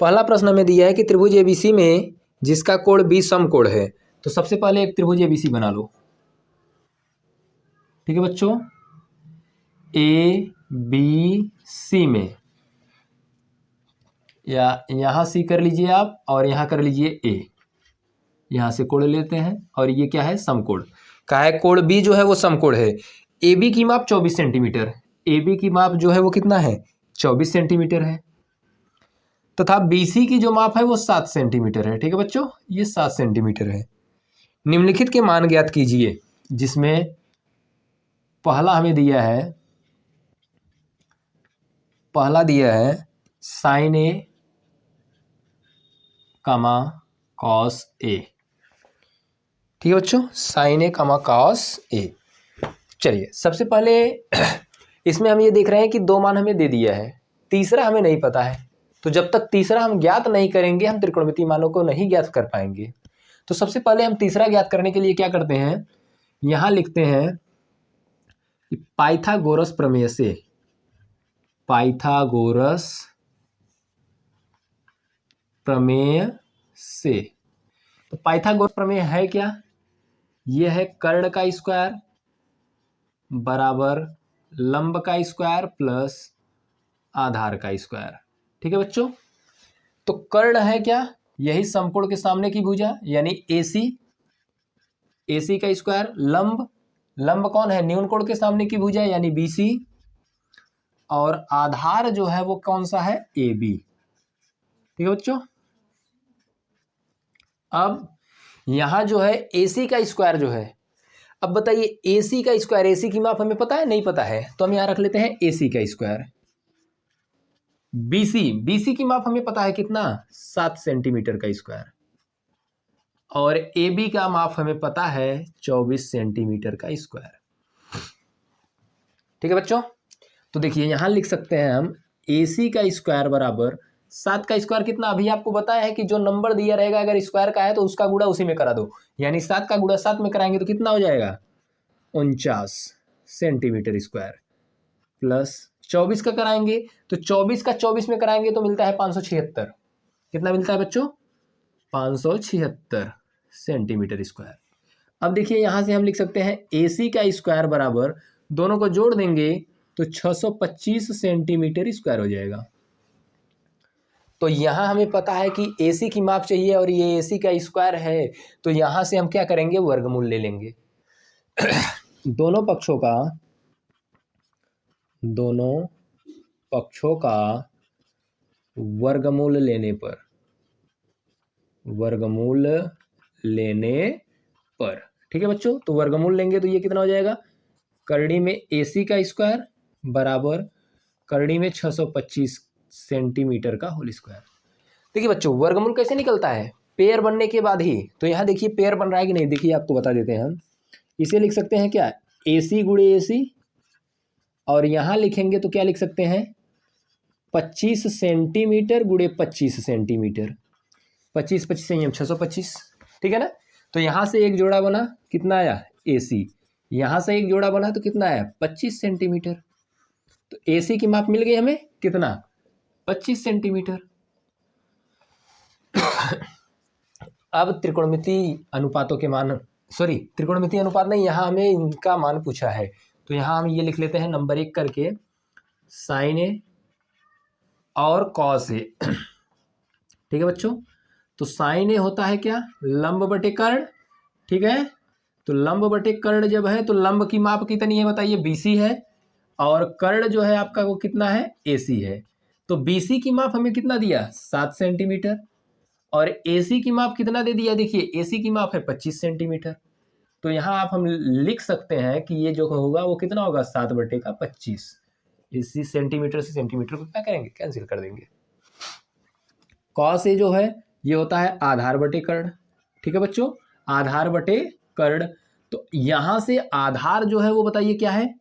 Speaker 1: पहला प्रश्न हमें दिया है कि त्रिभुज एबीसी में जिसका कोण बी समकोण है। तो सबसे पहले एक त्रिभुज एबीसी बना लो। ठीक है बच्चों, ए बी सी में, या यहां सी कर लीजिए आप और यहां कर लीजिए ए, यहां से कोण लेते हैं और ये क्या है? समकोण का है। कोण बी जो है वो समकोण है। ए बी की माप 24 सेंटीमीटर, ए बी की माप जो है वो कितना है? 24 सेंटीमीटर है। तथा BC की जो माप है वो 7 सेंटीमीटर है। ठीक है बच्चों, ये 7 सेंटीमीटर है। निम्नलिखित के मान ज्ञात कीजिए, जिसमें पहला हमें दिया है, पहला दिया है sign A comma cos A. ठीक है बच्चों, sign A comma cos A. चलिए सबसे पहले इसमें हम ये देख रहे हैं कि दो मान हमें दे दिया है, तीसरा हमें नहीं पता है। तो जब तक तीसरा हम ज्ञात नहीं करेंगे हम त्रिकोणमितीय मानों को नहीं ज्ञात कर पाएंगे। तो सबसे पहले हम तीसरा ज्ञात करने के लिए क्या करते हैं, यहां लिखते हैं कि पाइथागोरस प्रमेय से, पाइथागोरस प्रमेय से। तो पाइथागोरस प्रमेय है क्या? यह है कर्ण का स्क्वायर बराबर लंब का स्क्वायर प्लस आधार का स्क्वायर। ठीक है बच्चों, तो कर्ण है क्या? यही समकोण के सामने की भुजा यानी AC, AC का स्क्वायर। लंब, लंब कौन है? न्यून कोण के सामने की भुजा यानी BC। और आधार जो है वो कौन सा है? AB। ठीक है बच्चों, अब यहां जो है AC का स्क्वायर जो है, अब बताइए AC का स्क्वायर, AC की माप हमें पता है? नहीं पता है, तो हम यहां रख लेते हैं AC का स्क्वायर। BC की माप हमें पता है कितना? 7 सेंटीमीटर का स्क्वायर। और AB का माप हमें पता है 24 सेंटीमीटर का स्क्वायर। ठीक है बच्चों, तो देखिए यहां लिख सकते हैं हम AC का स्क्वायर बराबर 7 का स्क्वायर कितना? अभी आपको बताया है कि जो नंबर दिया रहेगा अगर स्क्वायर का है तो उसका गुणा उसी में करा दो, यानी 7 का गुणा 7 में कराएंगे तो कितना हो जाएगा? 49 सेंटीमीटर स्क्वायर प्लस 24 का कराएंगे तो 24 का 24 में कराएंगे तो मिलता है 576। कितना मिलता है बच्चों? 576 सेंटीमीटर स्क्वायर। अब देखिए यहां से हम लिख सकते हैं AC का स्क्वायर बराबर, दोनों को जोड़ देंगे तो 625 सेंटीमीटर स्क्वायर हो जाएगा। तो यहां हमें पता है कि AC की माप चाहिए और ये AC का स्क्वायर है, तो यहां से हम क्या करेंगे? वर्गमूल ले लेंगे। दोनों पक्षों का वर्गमूल लेने पर, ठीक है बच्चों, तो वर्गमूल लेंगे तो ये कितना हो जाएगा? करड़ी में AC का स्क्वायर बराबर करड़ी में 625 सेंटीमीटर का होल स्क्वायर। देखिए बच्चों वर्गमूल कैसे निकलता है? पेयर बनने के बाद ही। तो यहाँ देखिए पेयर बन रहा है कि नहीं, देखिए आपको बता देते हैं हम। इसे लिख सकते हैं क्या? AC गुणे AC, और यहाँ लिखेंगे तो क्या लिख सकते हैं? 25 सेंटीमीटर गुणे 25 सेंटीमीटर, 25 25 संयम 625। ठीक है ना, तो यहां से एक जोड़ा बना, कितना आया? AC। यहां से एक जोड़ा बना तो कितना आया? 25 सेंटीमीटर। तो AC की माप मिल गई हमें कितना? 25 सेंटीमीटर। अब त्रिकोणमितीय अनुपातों के मान, सॉरी त्रिकोणमितीय अनुपात नहीं, यहां हमें इनका मान पूछा है। तो यहाँ हम ये लिख लेते हैं नंबर 1 करके, साइन ए और कॉस ए। ठीक है बच्चों, तो साइन ए होता है क्या, लंब बटे कर्ण। ठीक है, तो लंब बटे कर्ण जब है तो लंब की माप कितनी है बताइए, BC है, और कर्ण जो है आपका वो कितना है, AC है। तो BC की माप हमें कितना दिया, 7 सेंटीमीटर, और AC की माप कितना दे दिया, देखिए AC की माप है 25 सेंटीमीटर। तो यहाँ आप हम लिख सकते हैं कि ये जो होगा वो कितना होगा, 7/25। AC सेंटीमीटर से सेंटीमीटर को क्या करेंगे, कैंसिल कर देंगे। कॉस ए जो है ये होता है आधार बटे कर्ण। ठीक है बच्चों, आधार बटे कर्ण। तो यहाँ से आधार जो है वो बताइए क्या है,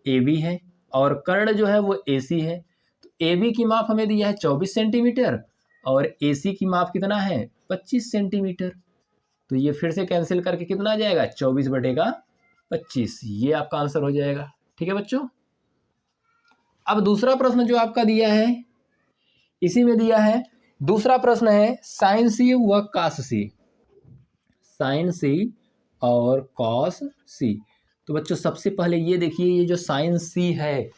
Speaker 1: AB है, और कर्ण जो है वो AC है। तो AB की माप हमें दिया है 24 सेंटीमीटर, और AC की माप कितना है, 25 सेंटीमीटर। तो ये फिर से कैंसिल करके कितना आ जाएगा, 24/25। ये आपका आंसर हो जाएगा। ठीक है बच्चों, अब दूसरा प्रश्न जो आपका दिया है इसी में दिया है, दूसरा प्रश्न है साइन सी व कॉस सी, साइन सी और कॉस सी। तो बच्चों सबसे पहले ये देखिए, ये जो साइन सी है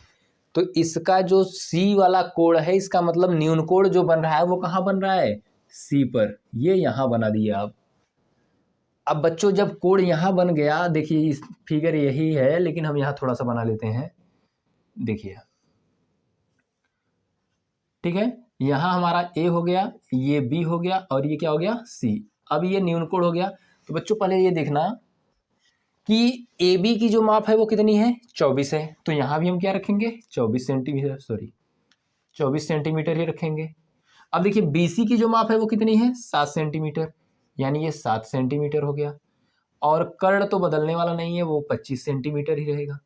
Speaker 1: तो इसका जो सी वाला कोण है, इसका मतलब न्यून कोण जो बन रहा है वो कहाँ बन रहा है, सी पर। ये यहाँ बना दिया आप। अब बच्चों जब कोण यहाँ बन गया, देखिए इस फिगर यही है लेकिन हम यहाँ थोड़ा सा बना लेते हैं, देखिए। ठीक है, यहाँ हमारा A हो गया, ये B हो गया, और ये क्या हो गया, C। अब ये न्यून कोण हो गया। तो बच्चों पहले ये देखना कि AB की जो माप है वो कितनी है, 24 है। तो यहाँ भी हम क्या रखेंगे, 24 सेंटीमीटर, सॉरी 24 सेंटीमीटर ही रखेंगे। अब देखिए BC की जो माप है वो कितनी है, 7 सेंटीमीटर, यानी ये 7 सेंटीमीटर हो गया। और कर्ण तो बदलने वाला नहीं है, वो 25 सेंटीमीटर ही रहेगा।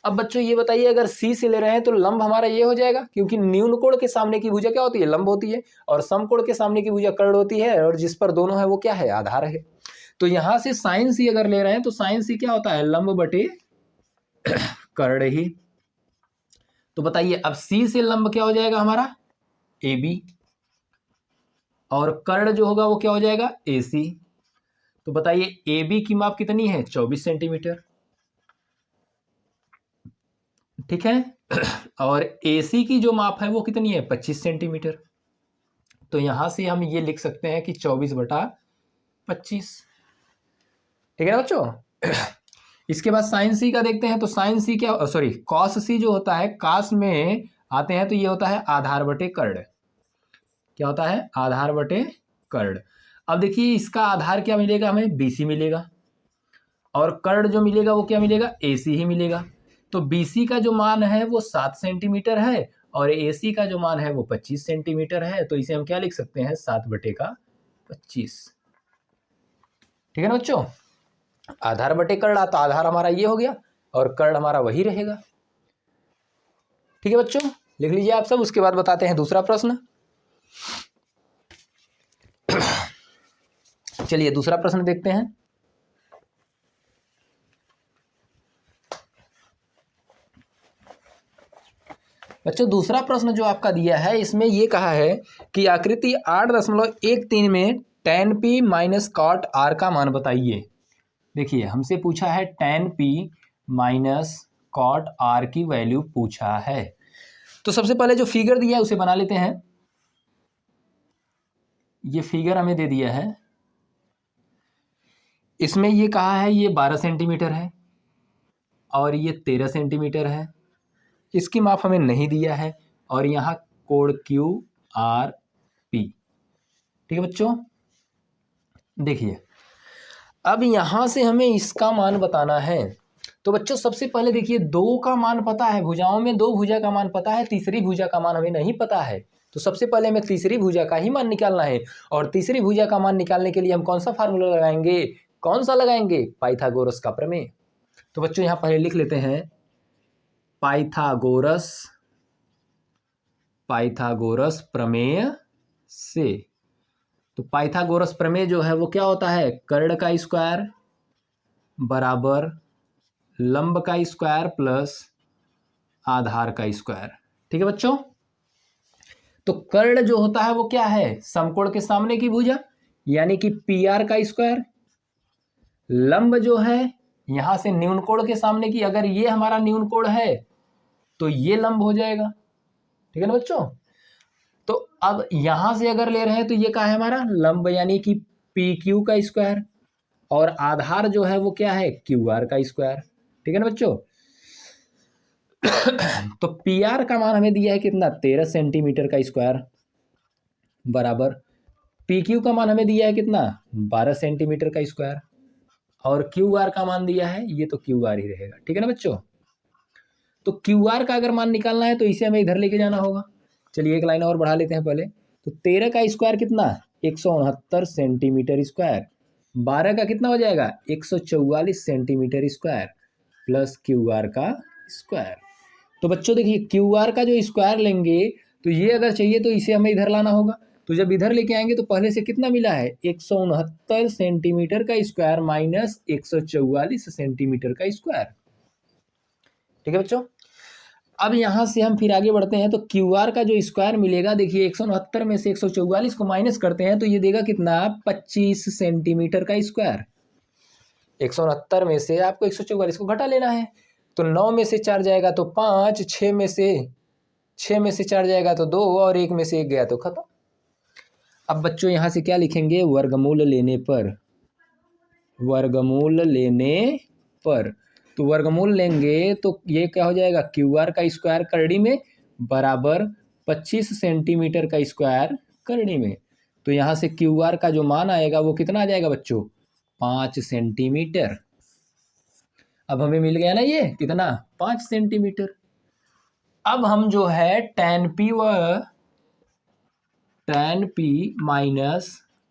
Speaker 1: अब बच्चों ये बताइए, अगर C से ले रहे हैं तो लंब हमारा ये हो जाएगा, क्योंकि न्यून कोण के सामने की भुजा क्या होती है, लंब होती है, और समकोण के सामने की भुजा कर्ण होती है, और जिस पर दोनों है वो क्या है, आधार है। तो यहां से साइन सी अगर ले रहे हैं तो साइन सी क्या होता है, लंब बटे कर्ण ही। तो बताइए अब C से लंब क्या हो जाएगा हमारा, AB, और कर्ण जो होगा वो क्या हो जाएगा, AC। तो बताइए AB की माप कितनी है, 24 सेंटीमीटर। ठीक है, और AC की जो माप है वो कितनी है, 25 सेंटीमीटर। तो यहां से हम ये लिख सकते हैं कि 24/25। ठीक है ना बच्चों। इसके बाद साइन सी का देखते हैं, तो साइन सी क्या, सॉरी कॉस सी जो होता है, कॉस में आते हैं तो ये होता है आधार बटे कर्ण। क्या होता है, आधार बटे कर्ण। अब देखिए इसका आधार क्या मिलेगा हमें, BC मिलेगा, और कर्ण जो मिलेगा वो क्या मिलेगा, AC ही मिलेगा। तो BC का जो मान है वो 7 सेंटीमीटर है, और AC का जो मान है वो 25 सेंटीमीटर है। तो इसे हम क्या लिख सकते हैं, 7/25। ठीक है ना बच्चों, आधार बटे कर्ण, तो आधार हमारा ये हो गया और कर्ण हमारा वही रहेगा। ठीक है बच्चों, लिख लीजिए आप सब। उसके बाद बताते हैं दूसरा प्रश्न। चलिए दूसरा प्रश्न देखते हैं। बच्चों दूसरा प्रश्न जो आपका दिया है इसमें ये कहा है कि आकृति 8.13 में tan p minus cot r का मान बताइए। देखिए हमसे पूछा है tan p minus cot r की वैल्यू पूछा है। तो सबसे पहले जो फिगर दिया है उसे बना लेते हैं। ये फिगर हमें दे दिया है, इसमें ये कहा है ये 12 सेंटीमीटर है और ये 13 सेंटीमीटर है। इसकी माप हमें नहीं दिया है, और यहाँ कोण QRP। ठीक है बच्चों, देखिए अब यहाँ से हमें इसका मान बताना है। तो बच्चों सबसे पहले देखिए 2 का मान पता है, भुजाओं में 2 भुजा का मान पता है, तीसरी भुजा का मान हमें नहीं पता है। तो सबसे पहले हमें तीसरी भुजा का ही मान निकालना है, और तीसरी भुजा का मान निकालने के लिए हम कौन सा फार्मूला लगाएंगे, कौन सा लगाएंगे, पाइथागोरस का प्रमेय। तो बच्चों यहाँ पहले लिख लेते हैं पाइथागोरस प्रमेय से। तो पाइथागोरस प्रमेय जो है वो क्या होता है, कर्ण का स्क्वायर बराबर लंब का स्क्वायर प्लस आधार का स्क्वायर। ठीक है बच्चों, तो कर्ण जो होता है वो क्या है, समकोण के सामने की भुजा, यानी कि PR का स्क्वायर। लंब जो है यहां से न्यून कोण के सामने की, अगर ये हमारा न्यून कोण है तो ये लंब हो जाएगा, ठीक है ना बच्चों। तो अब यहां से अगर ले रहे हैं तो ये क्या है हमारा लंब, यानी कि पी क्यू का स्क्वायर, और आधार जो है वो क्या है क्यू आर का स्क्वायर, ठीक है ना बच्चों। तो पी आर का मान हमें दिया है कितना 13 सेंटीमीटर का स्क्वायर, बराबर पी क्यू का मान हमें दिया है कितना 12 सेंटीमीटर का स्क्वायर, और क्यू आर का मान दिया है, ये तो क्यू आर ही रहेगा, ठीक है ना बच्चों। तो क्यू आर का अगर मान निकालना है तो इसे हमें इधर लेके जाना होगा। चलिए एक लाइन और बढ़ा लेते हैं पहले। तो 13 का स्क्वायर कितना 169 सेंटीमीटर स्क्वायर, 12 का कितना हो जाएगा 144 centimetre square, plus Q are का स्क्वायर। तो बच्चों देखिए क्यू आर का जो स्क्वायर लेंगे तो ये अगर चाहिए तो इसे हमें इधर लाना होगा। तो जब इधर लेके आएंगे तो पहले से कितना मिला है 169 सेंटीमीटर का स्क्वायर माइनस 144 सेंटीमीटर का स्क्वायर, ठीक है बच्चों। अब यहां से हम फिर आगे बढ़ते हैं तो क्यू आर का जो स्क्वायर मिलेगा, देखिए 169 में से 144 को माइनस करते हैं तो ये देगा कितना 25 सेंटीमीटर का स्क्वायर। 169 में से आपको 144 को घटा लेना है, तो 9 में से 4 जाएगा तो 5, 6 में से 4 जाएगा तो 2, और 1 में से 1 गया तो खत्म। अब बच्चों यहां से क्या लिखेंगे वर्गमूल लेने पर, वर्गमूल लेने पर। तो वर्गमूल लेंगे तो ये क्या हो जाएगा क्यू आर का स्क्वायर करड़ी में बराबर 25 सेंटीमीटर का स्क्वायर करड़ी में। तो यहाँ से क्यू आर का जो मान आएगा वो कितना आ जाएगा बच्चों 5 सेंटीमीटर। अब हमें मिल गया ना ये कितना 5 सेंटीमीटर। अब हम जो है tan p minus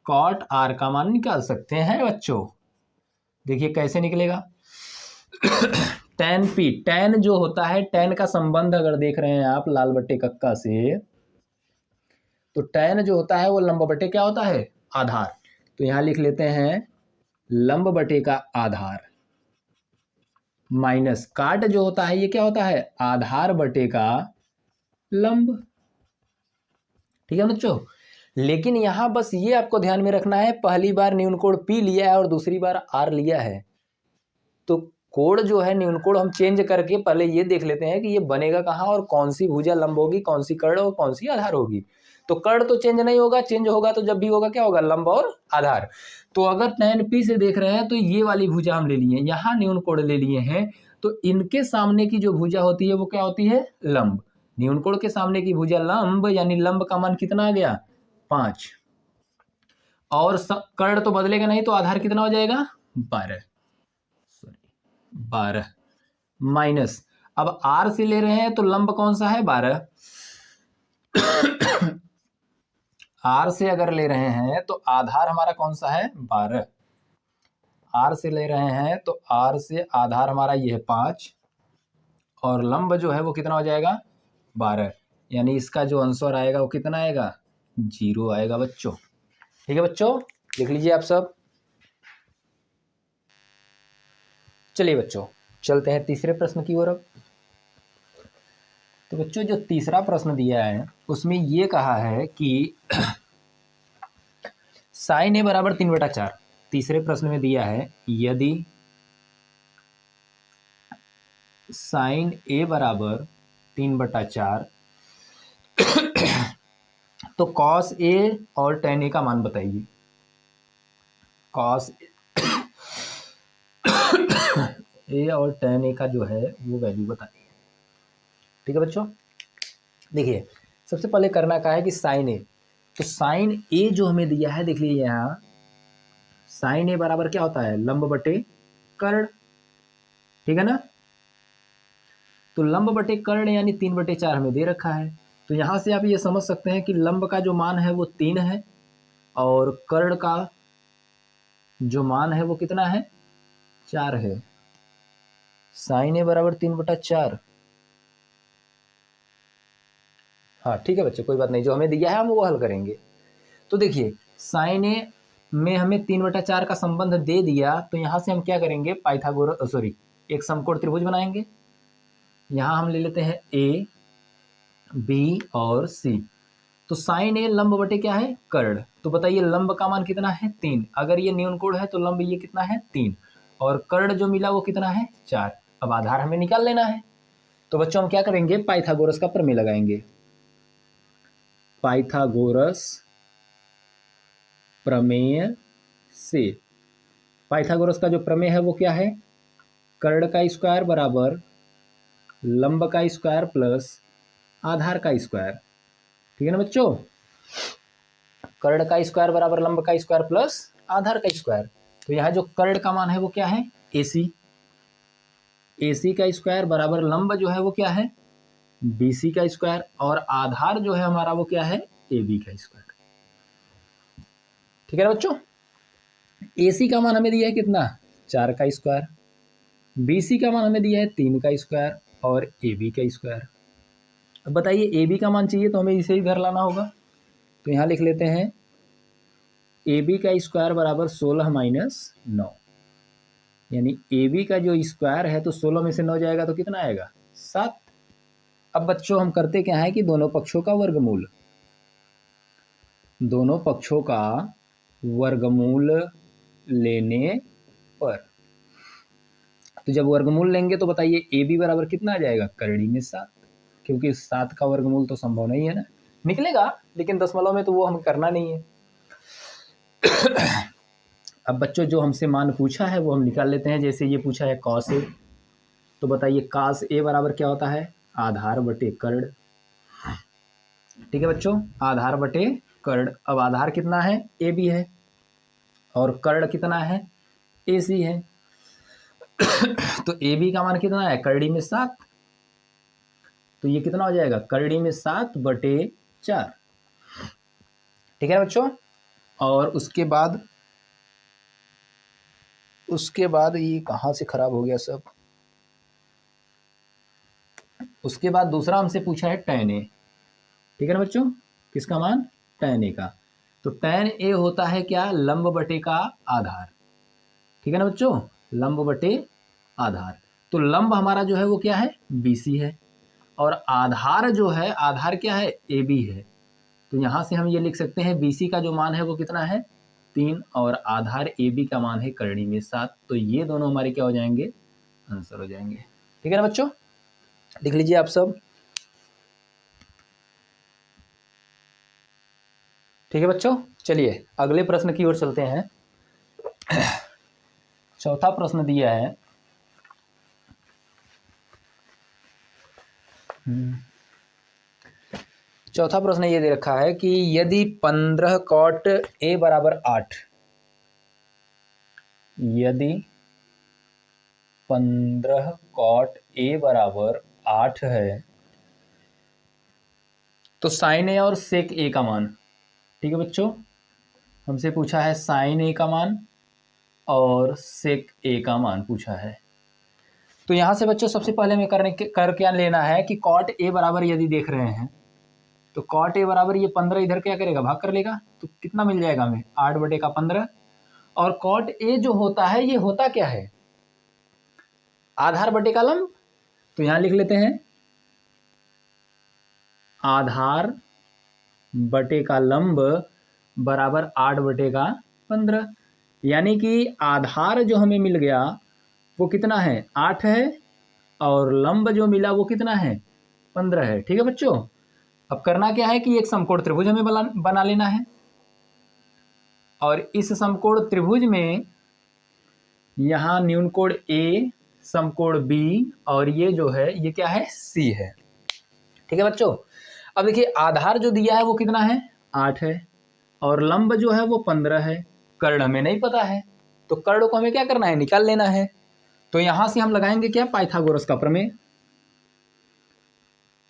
Speaker 1: cot r का मान निकाल सकते हैं बच्चों। देखिए कैसे निकलेगा। tan p, tan जो होता है tan का संबंध अगर देख रहे हैं आप लाल बट्टे कक्का से, तो tan जो होता है वो लंब बटे क्या होता है आधार। तो यहां लिख लेते हैं लंब बटे का आधार, माइनस काट जो होता है ये क्या होता है आधार बटे का लंब, ठीक है बच्चों। लेकिन यहां बस ये आपको ध्यान में रखना है, पहली बार न्यून कोण P लिया है और दूसरी बार R लिया है, तो कोण जो है न्यून कोण हम चेंज करके पहले ये देख लेते हैं कि ये बनेगा कहाँ और कौन सी भुजा लंब होगी, कौन सी कर्ण और कौन सी आधार होगी। तो कर्ण तो चेंज नहीं होगा, चेंज होगा तो जब भी होगा क्या होगा लंब और आधार। तो अगर tan p से देख रहे हैं तो ये वाली भुजा हम ले लिए, यहाँ न्यून कोण ले लिए हैं, तो इनके सामने की जो भुजा होती है वो क्या होती है लंब। न्यून कोण के सामने की भुजा लंब, यानी लंब का मान कितना आ गया 5, और कर्ण तो बदलेगा नहीं तो आधार कितना हो जाएगा 12 माइनस, अब आर से ले रहे हैं तो लंब कौन सा है 12, आर से अगर ले रहे हैं तो आधार हमारा कौन सा है 12, आर से ले रहे हैं तो आर से आधार हमारा ये है 5, और लंब जो है वो कितना हो जाएगा 12, यानी इसका जो आंसर आएगा वो कितना आएगा 0 आएगा बच्चों। ठीक है बच्चों, देख लीजिए आप सब। चलिए बच्चों चलते हैं तीसरे प्रश्न की ओर। अब तो बच्चों जो तीसरा प्रश्न दिया है उसमें ये कहा है कि साइन ए बराबर 3/4, तीसरे प्रश्न में दिया है यदि साइन ए बराबर 3/4 तो कॉस ए और टेन ए का मान बताइए। कॉस ए और टेन ए का जो है वो वैल्यू बताइए। ठीक है बच्चों, देखिए सबसे पहले करना क्या है कि साइन ए, तो साइन ए जो हमें दिया है देख लीजिए यहाँ साइन ए बराबर क्या होता है लंब बटे कर्ण, ठीक है ना। तो लंब बटे कर्ण यानी 3/4 हमें दे रखा है, तो यहाँ से आप ये समझ सकते हैं कि लंब का जो मान है वो 3 है और कर्ण का जो मान है वो कितना है 4 है। साइन ए बराबर 3/4। हाँ ठीक है बच्चे, कोई बात नहीं, जो हमें दिया है हम वो हल करेंगे। तो देखिए साइन ए में हमें 3/4 का संबंध दे दिया, तो यहाँ से हम क्या करेंगे पाइथागोरस एक समकोण त्रिभुज बनाएंगे। यहाँ हम ले लेते हैं ए बी और सी। तो साइन ए लंब बटे क्या है कर्ण, तो बताइए लंब का मान कितना है 3, अगर ये न्यून कोण है तो लंब ये कितना है 3, और कर्ण जो मिला वो कितना है 4। अब आधार हमें निकाल लेना है। तो बच्चों हम क्या करेंगे, पाइथागोरस का प्रमेय लगाएंगे। पाइथागोरस प्रमेय से, पाइथागोरस का जो प्रमेय है वो क्या है, कर्ण का स्क्वायर बराबर लंब का स्क्वायर प्लस आधार का स्क्वायर। ठीक है ना बच्चों, कर्ण का स्क्वायर बराबर लंब का स्क्वायर प्लस आधार का स्क्वायर। तो यहाँ जो कर्ण का मान है वो क्या है AC, AC का स्क्वायर बराबर लंब जो है वो क्या है BC का स्क्वायर, और आधार जो है हमारा वो क्या है AB का स्क्वायर। ठीक है ना बच्चों, AC का मान हमें दिया है कितना 4 का स्क्वायर, BC का मान हमें दिया है 3 का स्क्वायर और AB का स्क्वायर। अब बताइए AB का मान चाहिए तो हमें इसे ही घर लाना होगा। तो यहाँ लिख लेते हैं AB का स्क्वायर बराबर 16 माइनस 9, यानी AB का जो स्क्वायर है तो 16 में से 9 जाएगा तो कितना आएगा 7। अब बच्चों हम करते क्या है कि दोनों पक्षों का वर्गमूल, दोनों पक्षों का वर्गमूल लेने पर, तो जब वर्गमूल लेंगे तो बताइए AB बराबर कितना आ जाएगा करड़ी में 7, क्योंकि 7 का वर्गमूल तो संभव नहीं है ना, निकलेगा लेकिन दशमलव में तो वो हमें करना नहीं है। अब बच्चों जो हमसे मान पूछा है वो हम निकाल लेते हैं। जैसे ये पूछा है cos A, तो बताइए cos A बराबर क्या होता है आधार बटे कर्ण। ठीक है बच्चों, आधार बटे कर्ण। अब आधार कितना है AB है और कर्ण कितना है AC है। तो AB का मान कितना है करड़ी में 7, तो ये कितना हो जाएगा करड़ी में 7 बटे 4। ठीक है बच्चों, और उसके बाद ये कहाँ से खराब हो गया सब। उसके बाद दूसरा हमसे पूछा है tan A। ठीक है ना बच्चों, किसका मान tan A का। तो tan A होता है क्या लंब बटे का आधार। ठीक है ना बच्चों, लंब बटे आधार। तो लंब हमारा जो है वो क्या है BC है और आधार जो है आधार क्या है AB है। तो यहाँ से हम ये लिख सकते हैं BC का जो मान है वो कितना है 3 और आधार AB का मान है करड़ी में 7। तो ये दोनों हमारे क्या हो जाएंगे आंसर हो जाएंगे। ठीक है ना बच्चों, लिख लीजिए आप सब। ठीक है बच्चों, चलिए अगले प्रश्न की ओर चलते हैं। चौथा प्रश्न दिया है चौथा प्रश्न ये दे रखा है कि यदि 15 cot A बराबर 8, यदि 15 cot A बराबर 8 है तो साइन A और सेक A का मान। ठीक है बच्चों, हमसे पूछा है साइन A का मान और सेक A का मान पूछा है। तो यहाँ से बच्चों सबसे पहले हमें कर क्या लेना है कि cot A बराबर यदि देख रहे हैं तो cot A बराबर ये 15 इधर क्या करेगा भाग कर लेगा, तो कितना मिल जाएगा हमें 8 बटे का 15। और cot A जो होता है ये होता क्या है आधार बटे का लंब। तो यहाँ लिख लेते हैं आधार बटे का लंब बराबर 8 बटे का 15, यानी कि आधार जो हमें मिल गया वो कितना है 8 है और लंब जो मिला वो कितना है 15 है। ठीक है बच्चों, अब करना क्या है कि एक समकोण त्रिभुज हमें बना लेना है और इस समकोण त्रिभुज में यहाँ न्यून कोण A, समकोण B और ये जो है ये क्या है C है। ठीक है बच्चों, अब देखिए आधार जो दिया है वो कितना है 8 है और लंब जो है वो 15 है, कर्ण हमें नहीं पता है तो कर्ण को हमें क्या करना है निकाल लेना है। तो यहां से हम लगाएंगे क्या पाइथागोरस का प्रमेय,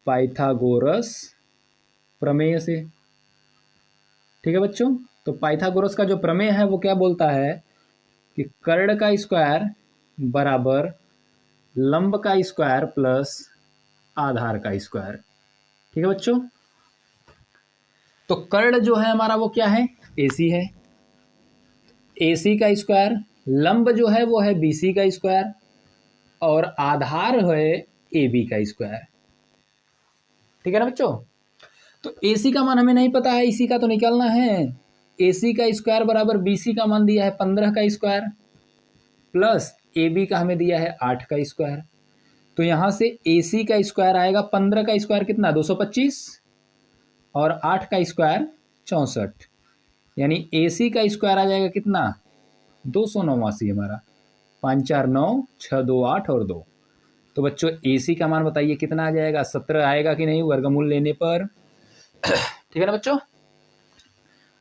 Speaker 1: पाइथागोरस प्रमेय से। ठीक है बच्चों, तो पाइथागोरस का जो प्रमेय है वो क्या बोलता है कि कर्ण का स्क्वायर बराबर लंब का स्क्वायर प्लस आधार का स्क्वायर। ठीक है बच्चों, तो कर्ण जो है हमारा वो क्या है AC है, AC का स्क्वायर, लंब जो है वो है BC का स्क्वायर और आधार है AB का स्क्वायर। ठीक है ना बच्चों, तो AC का मान हमें नहीं पता है, इसी का तो निकालना है। AC का स्क्वायर बराबर BC का मान दिया है 15 का स्क्वायर प्लस ए बी का हमें दिया है 8 का स्क्वायर, तो यहाँ से ए सी का स्क्वायर आएगा 15 का स्क्वायर कितना 225 और 8 का स्क्वायर 64, यानी ए सी का स्क्वायर आ जाएगा कितना 289 हमारा, 5 4 9 6 2 8 और 2। तो बच्चों ए सी का मान बताइए कितना आ जाएगा, 17 आएगा कि नहीं वर्गमूल लेने पर। ठीक है ना बच्चों।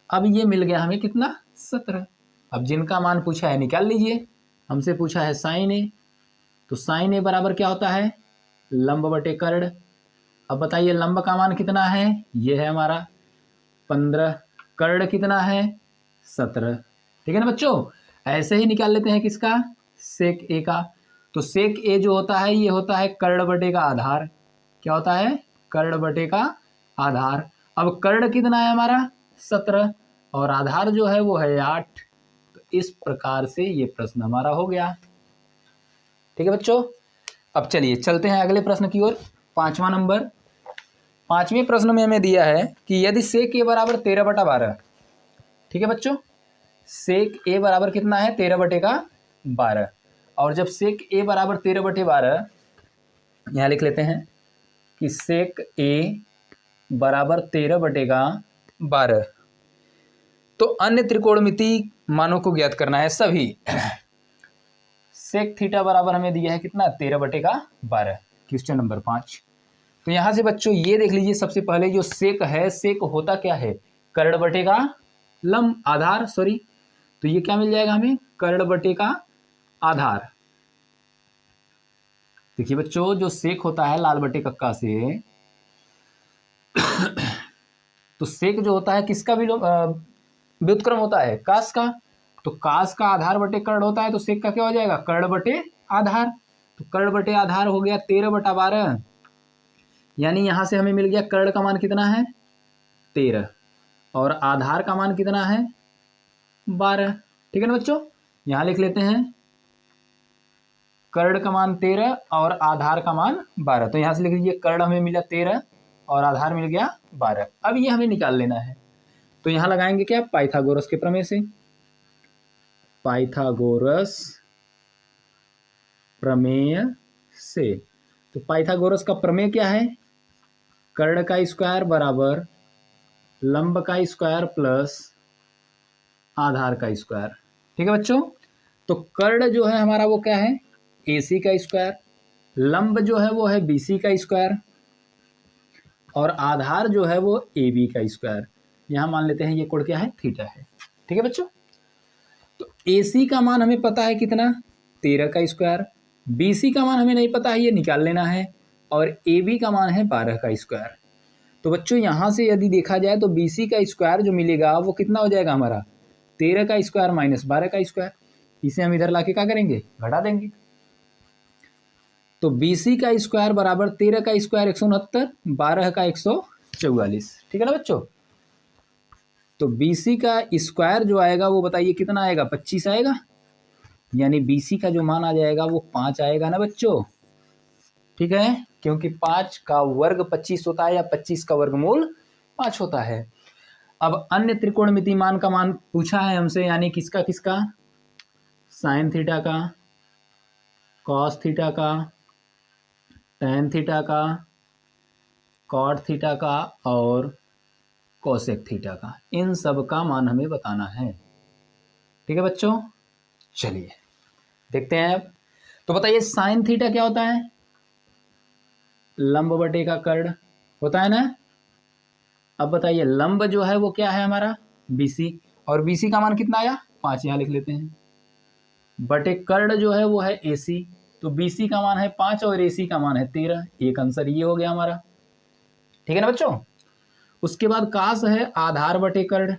Speaker 1: अब ये मिल गया हमें कितना 17। अब जिनका मान पूछा है निकाल लीजिए। हमसे पूछा है साइन ए, तो साइन ए बराबर क्या होता है लंब बटे कर्ण। अब बताइए लंब का मान कितना है, ये है हमारा 15, कर्ण कितना है 17। ठीक है ना बच्चों। ऐसे ही निकाल लेते हैं किसका सेक ए का। तो सेक ए जो होता है ये होता है कर्ण बटे का आधार। क्या होता है कर्ण बटे का आधार। अब कर्ण कितना है हमारा 17 और आधार जो है वो है 8। तो इस प्रकार से ये प्रश्न हमारा हो गया। ठीक है बच्चों। अब चलिए चलते हैं अगले प्रश्न की ओर। 5वां नंबर, 5वें प्रश्न में हमें दिया है कि यदि सेक ए बराबर 13/12। ठीक है बच्चों, सेक ए बराबर कितना है 13/12, और जब सेक ए बराबर 13/12, यहाँ लिख लेते हैं कि सेक ए बराबर 13/12, तो अन्य त्रिकोणमिति मानों को ज्ञात करना है सभी। सेक थीटा बराबर हमें दिया है कितना 13/12, क्वेश्चन नंबर 5। तो यहाँ से बच्चों ये देख लीजिए, सबसे पहले जो सेक है, सेक होता क्या है कर्ण बटे का लंब आधार, सॉरी, तो ये क्या मिल जाएगा हमें कर्ण बटे का आधार। देखिए बच्चों जो सेक होता है लाल बटे कक्का से, तो सेक जो होता है किसका भी व्युत्क्रम होता है कास का, तो कास का आधार बटे कर्ण होता है, तो सेक का क्या हो जाएगा कर्ण बटे आधार। तो कर्ण बटे आधार हो गया 13/12, यानी यहां से हमें मिल गया कर्ण का मान कितना है 13 और आधार का मान कितना है 12। ठीक है ना बच्चों, यहां लिख लेते हैं कर्ण का मान 13 और आधार का मान 12। तो यहां से लिख लीजिए कर्ण हमें मिला 13 और आधार मिल गया 12। अब ये हमें निकाल लेना है, तो यहां लगाएंगे क्या पाइथागोरस के प्रमेय से। पाइथागोरस प्रमेय से, तो पाइथागोरस का प्रमेय क्या है कर्ण का स्क्वायर बराबर लंब का स्क्वायर प्लस आधार का स्क्वायर। ठीक है बच्चों। तो कर्ण जो है हमारा वो क्या है AC का स्क्वायर, लंब जो है वो है BC का स्क्वायर और आधार जो है वो AB का स्क्वायर। यहां मान लेते हैं ये कोण क्या है थीटा है। ठीक है बच्चों। तो AC का मान हमें पता है कितना 13 का स्क्वायर, BC का मान हमें नहीं पता है, ये निकाल लेना है, और AB का मान है 12 का स्क्वायर। तो बच्चों यहां से यदि देखा जाए तो BC का स्क्वायर जो मिलेगा वो कितना हो जाएगा हमारा 13 का स्क्वायर माइनस 12 का स्क्वायर। इसे हम इधर लाके क्या करेंगे घटा देंगे। तो BC का स्क्वायर बराबर 13 का स्क्वायर 169, 12 का 144। ठीक है ना बच्चों। तो BC का स्क्वायर जो आएगा वो बताइए कितना आएगा 25 आएगा, यानी BC का जो मान आ जाएगा वो 5 आएगा ना बच्चों। ठीक है, क्योंकि 5 का वर्ग 25 होता है या 25 का वर्गमूल 5 होता है। अब अन्य त्रिकोणमिति मान का मान पूछा है हमसे, यानी किसका किसका साइन थीटा का, कॉस थीटा का, टैन थीटा का, कॉट थीटा का और कोसेक थीटा का। इन सब का मान हमें बताना है। ठीक है बच्चों, चलिए देखते हैं अब। तो बताइए साइन थीटा क्या होता है लंब बटे का कर्ण होता है ना। अब बताइए लंब जो है वो क्या है हमारा BC, और BC का मान कितना आया 5, यहाँ लिख लेते हैं, बटे कर्ण जो है वो है AC, तो BC का मान है 5 और AC का मान है 13। एक आंसर ये हो गया हमारा। ठीक है ना बच्चों। उसके बाद कास है आधार बटे कर्ण।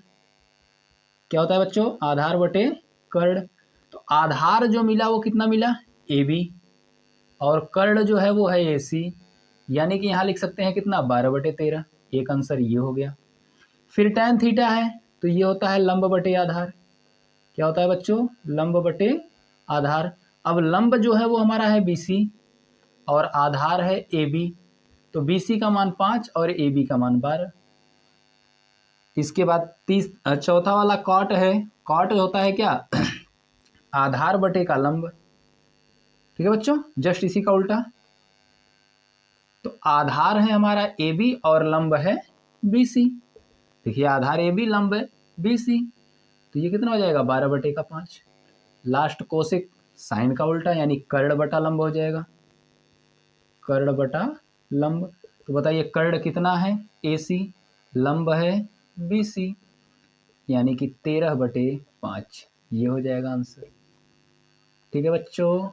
Speaker 1: क्या होता है बच्चों आधार बटे कर्ण। तो आधार जो मिला वो कितना मिला AB, और कर्ण जो है वो है AC, यानी कि यहाँ लिख सकते हैं कितना 12/13। एक आंसर ये हो गया। फिर टैन थीटा है, तो ये होता है लंब बटे आधार। क्या होता है बच्चों लंब बटे आधार। अब लंब जो है वो हमारा है BC और आधार है AB, तो BC का मान 5 और AB का मान 12। इसके बाद चौथा वाला कॉट है। कॉट होता है क्या आधार बटे का लंब।
Speaker 2: ठीक है बच्चों, जस्ट इसी का उल्टा। तो आधार है हमारा ए बी और लंब है बी सी। देखिए आधार ए बी, लंब है बी सी, तो ये कितना हो जाएगा 12/5। लास्ट कोसेक साइन का उल्टा यानी कर्ण बटा लंब हो जाएगा, कर्ण बटा लंब। तो बताइए कर्ण कितना है ए सी, लंब है बी सी, यानी कि 13/5, ये हो जाएगा आंसर। ठीक है बच्चों,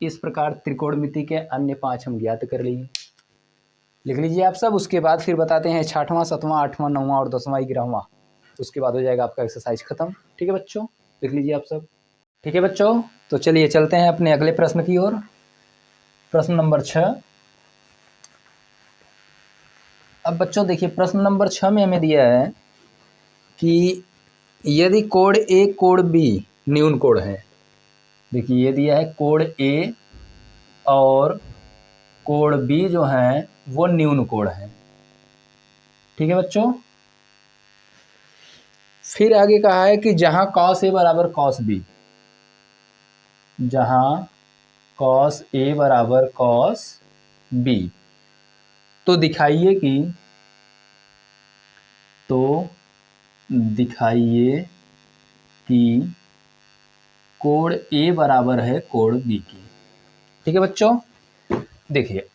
Speaker 2: इस प्रकार त्रिकोणमिति के अन्य 5 हम ज्ञात कर लिए। लिख लीजिए आप सब। उसके बाद फिर बताते हैं 6वां 7वां 8वां 9वां और 10वां 11वां। उसके बाद हो जाएगा आपका एक्सरसाइज खत्म। ठीक है बच्चों, लिख लीजिए आप सब। ठीक है बच्चों, तो चलिए चलते हैं अपने अगले प्रश्न की ओर। प्रश्न नंबर 6। अब बच्चों देखिए प्रश्न नंबर 6 में हमें दिया है कि यदि कोण ए कोण बी न्यून कोण है। देखिए ये दिया है कोण ए और कोण बी जो है वो न्यून कोण है। ठीक है बच्चों, फिर आगे कहा है कि जहां कॉस ए बराबर कॉस बी, जहां कॉस ए बराबर कॉस बी, तो दिखाइए कि कोण ए बराबर है कोण बी की। ठीक है बच्चों, देखिए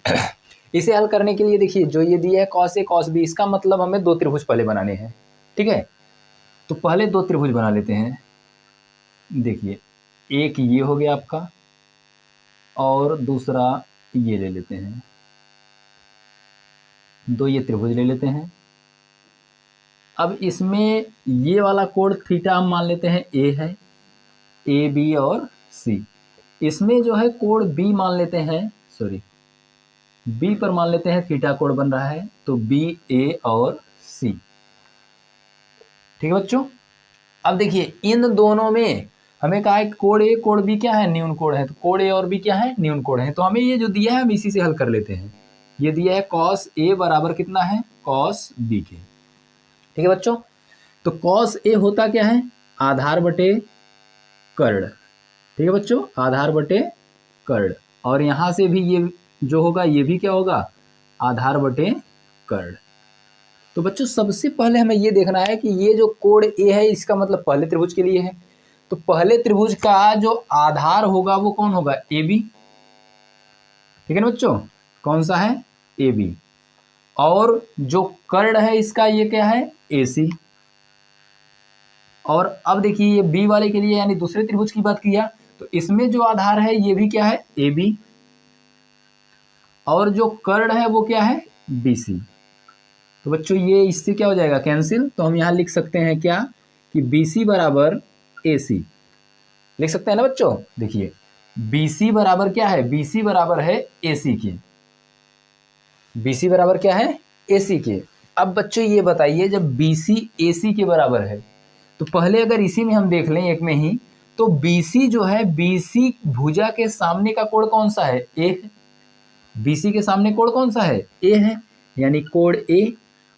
Speaker 2: इसे हल करने के लिए देखिए जो ये दिया है कॉस ए कॉस बी, इसका मतलब हमें 2 त्रिभुज पहले बनाने हैं। ठीक है, तो पहले 2 त्रिभुज बना लेते हैं। देखिए एक ये हो गया आपका और दूसरा ये ले लेते हैं, 2 ये त्रिभुज ले लेते हैं। अब इसमें ये वाला कोण थीटा हम मान लेते हैं ए है, ए बी और सी। इसमें जो है कोण बी मान लेते हैं, सॉरी बी पर मान लेते हैं थीटा कोण बन रहा है, तो बी ए और सी। ठीक है बच्चों, अब देखिए इन दोनों में हमें कहा है कोण ए कोण बी क्या है, न्यून कोण है। तो कोण ए और बी क्या है, न्यून कोण है। तो हमें ये जो दिया है हम इसी से हल कर लेते हैं। ये दिया है कॉस ए बराबर कितना है, कॉस बी के। ठीक है बच्चों, तो कॉस ए होता क्या है, आधार बटे कर्ण। ठीक है बच्चों, आधार बटे कर्ण, और यहां से भी ये जो होगा ये भी क्या होगा, आधार बटे कर्ण। तो बच्चों सबसे पहले हमें ये देखना है कि ये जो कोण ए है इसका मतलब पहले त्रिभुज के लिए है। तो पहले त्रिभुज का जो आधार होगा वो कौन होगा, ए बी। ठीक है ना बच्चों, कौन सा है, ए बी। और जो कर्ण है इसका ये क्या है, ए सी। और अब देखिए ये बी वाले के लिए यानी दूसरे त्रिभुज की बात किया, तो इसमें जो आधार है ये भी क्या है, ए बी। और जो कर्ण है वो क्या है, बी सी। तो बच्चों ये इससे क्या हो जाएगा, कैंसिल। तो हम यहाँ लिख सकते हैं क्या, कि बी सी बराबर ए सी। लिख सकते हैं ना बच्चों। देखिए बी सी बराबर क्या है, बी सी बराबर है ए सी के। बी सी बराबर क्या है, ए सी के। अब बच्चों ये बताइए जब बी सी ए सी के बराबर है, तो पहले अगर इसी में हम देख लें एक में ही, तो बी सी जो है, बी सी भुजा के सामने का कोण कौन सा है, ए है। बी सी के सामने कोण कौन सा है, ए है, यानी कोण ए।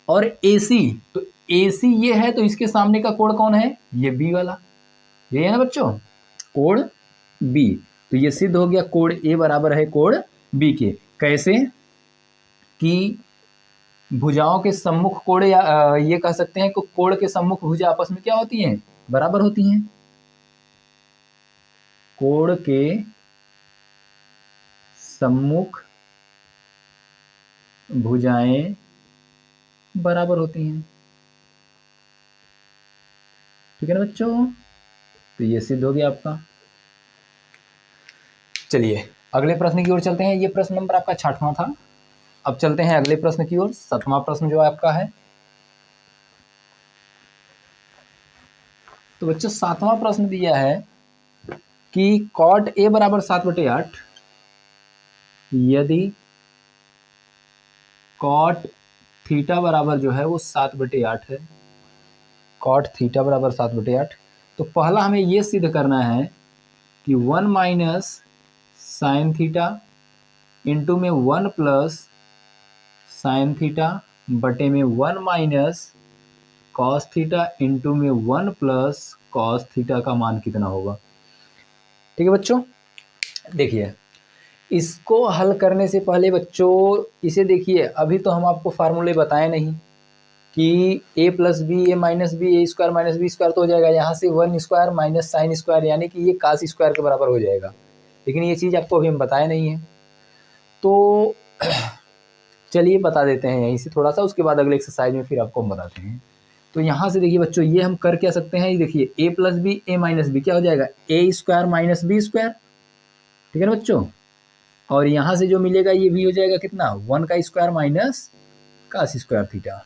Speaker 2: और ए सी, तो ए सी ये है, तो इसके सामने का कोण कौन है, ये बी वाला, ये है ना बच्चों, कोण बी। तो ये सिद्ध हो गया कोण ए बराबर है कोण बी के। कैसे, कि भुजाओं के सम्मुख कोण, या ये कह सकते हैं कि कोण के सम्मुख भुजा आपस में क्या होती हैं, बराबर होती हैं। कोण के सम्मुख भुजाएं बराबर होती हैं। ठीक है ना बच्चों, तो ये सिद्ध हो गया आपका। चलिए अगले प्रश्न की ओर चलते हैं। ये प्रश्न नंबर आपका 6वां था। अब चलते हैं अगले प्रश्न की ओर, 7वां प्रश्न जो आपका है। तो बच्चों 7वां प्रश्न दिया है कि कॉट ए बराबर 7/8 यदि कॉट थीटा बराबर जो है वो 7/8 है, कॉट थीटा बराबर 7/8। तो पहला हमें ये सिद्ध करना है कि 1 माइनस साइन थीटा इंटू में 1 प्लस साइन थीटा बटे में 1 माइनस कॉस थीटा इंटू में 1 प्लस कॉस थीटा का मान कितना होगा। ठीक है बच्चों, देखिए इसको हल करने से पहले बच्चों इसे देखिए, अभी तो हम आपको फार्मूले बताए नहीं कि a plus b a minus b a square minus b square तो हो जाएगा, यहाँ से 1 स्क्वायर माइनस साइन स्क्वायर यानी कि ये कास स्क्वायर के बराबर हो जाएगा, लेकिन ये चीज़ आपको अभी हम बताए नहीं है। तो चलिए बता देते हैं यहीं से थोड़ा सा, उसके बाद अगले एक्सरसाइज में फिर आपको हम बताते हैं। तो यहाँ से देखिए बच्चों, ये हम कर क्या सकते हैं, ये देखिए a plus b a minus b क्या हो जाएगा, a square minus b square, ठीक है ना बच्चों। और यहाँ से जो मिलेगा ये भी हो जाएगा कितना, 1 का square minus cos square theta.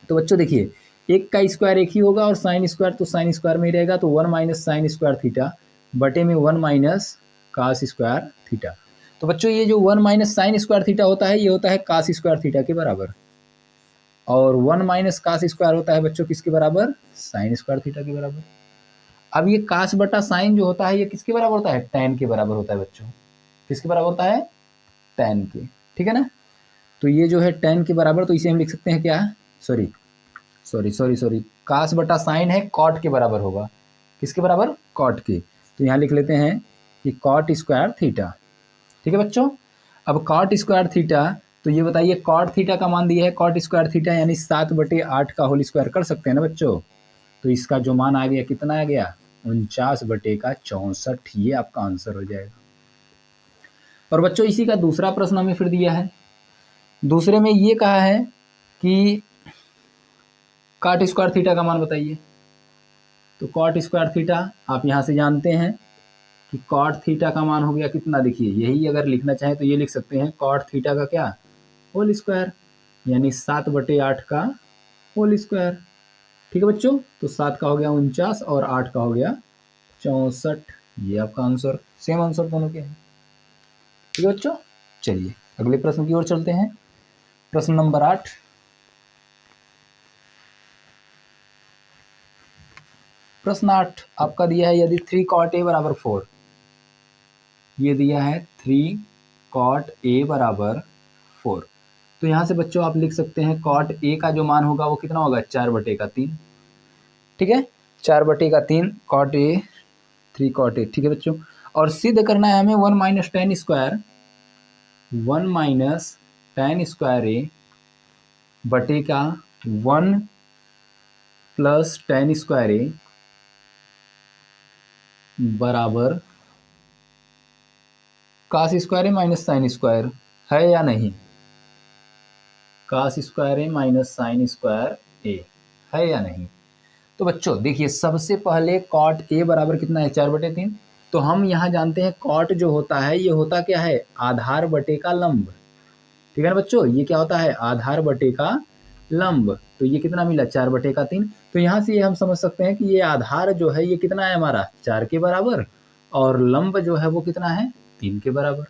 Speaker 2: तो बच्चों देखिए, एक का स्क्वायर एक ही होगा और साइन स्क्वायर तो साइन स्क्वायर में ही रहेगा, तो 1 माइनस साइन स्क्वायर थीटा बटे में 1 माइनस कास स्क्वायर थीटा। तो बच्चों ये जो 1 माइनस साइन स्क्वायर थीटा होता है ये होता है कास स्क्वायर थीटा के बराबर, और 1 माइनस कास स्क्वायर होता है बच्चों किसके बराबर, साइन स्क्वायर थीटा के बराबर। अब ये कास बटा साइन जो होता है ये किसके बराबर होता है, टैन के बराबर होता है बच्चों, किसके बराबर होता है, टैन के, ठीक है ना। तो ये जो है टैन के बराबर, तो इसे हम लिख सकते हैं क्या, सॉरी कास बटा साइन है कॉट के बराबर होगा, किसके बराबर, कॉट के। तो यहाँ लिख लेते हैं कि कॉट स्क्वायर थीटा, ठीक है बच्चों। अब कॉट स्क्वायर थीटा, तो ये बताइए कॉट थीटा का मान दिया है, कॉट स्क्वायर थीटा यानी 7/8 का होल स्क्वायर कर सकते हैं ना बच्चों। तो इसका जो मान आ गया कितना आ गया, 49/64, ये आपका आंसर हो जाएगा। और बच्चों इसी का दूसरा प्रश्न हमें फिर दिया है, दूसरे में ये कहा है कि कॉट स्क्वायर थीटा का मान बताइए। तो कॉट स्क्वायर थीटा आप यहाँ से जानते हैं कि कॉट थीटा का मान हो गया कितना, देखिए यही अगर लिखना चाहें तो ये लिख सकते हैं कॉट थीटा का क्या, होल स्क्वायर, यानी 7/8 का होल स्क्वायर, ठीक है बच्चों। तो 7 का हो गया 49 और 8 का हो गया 64, ये आपका आंसर, सेम आंसर दोनों के हैं, ठीक है बच्चों। चलिए अगले प्रश्न की ओर चलते हैं, प्रश्न नंबर 8। प्रश्न 8 आपका दिया है, यदि 3 cot a बराबर 4, ये दिया है 3 cot a बराबर 4। तो यहाँ से बच्चों आप लिख सकते हैं cot a का जो मान होगा वो कितना होगा, 4/3, ठीक है, 4/3 cot a 3 cot a, ठीक है बच्चों। और सिद्ध करना है हमें 1 minus ten square, 1 minus ten square a बटे का 1 प्लस टेन स्क्वायर a बराबर कास स्क्वायर ए माइनस साइन स्क्वायर, है या नहीं, कास स्क्वायर ए माइनस साइन स्क्वायर ए, है या नहीं। तो बच्चों देखिए सबसे पहले कॉट ए बराबर कितना है, 4/3। तो हम यहाँ जानते हैं कॉट जो होता है ये होता क्या है, आधार बटे का लंब, ठीक है ना बच्चों, ये क्या होता है, आधार बटे का लंब। तो ये कितना मिला, 4/3। तो यहाँ से ये हम समझ सकते हैं कि ये आधार जो है ये कितना है हमारा, 4 के बराबर, और लंब जो है वो कितना है, 3 के बराबर।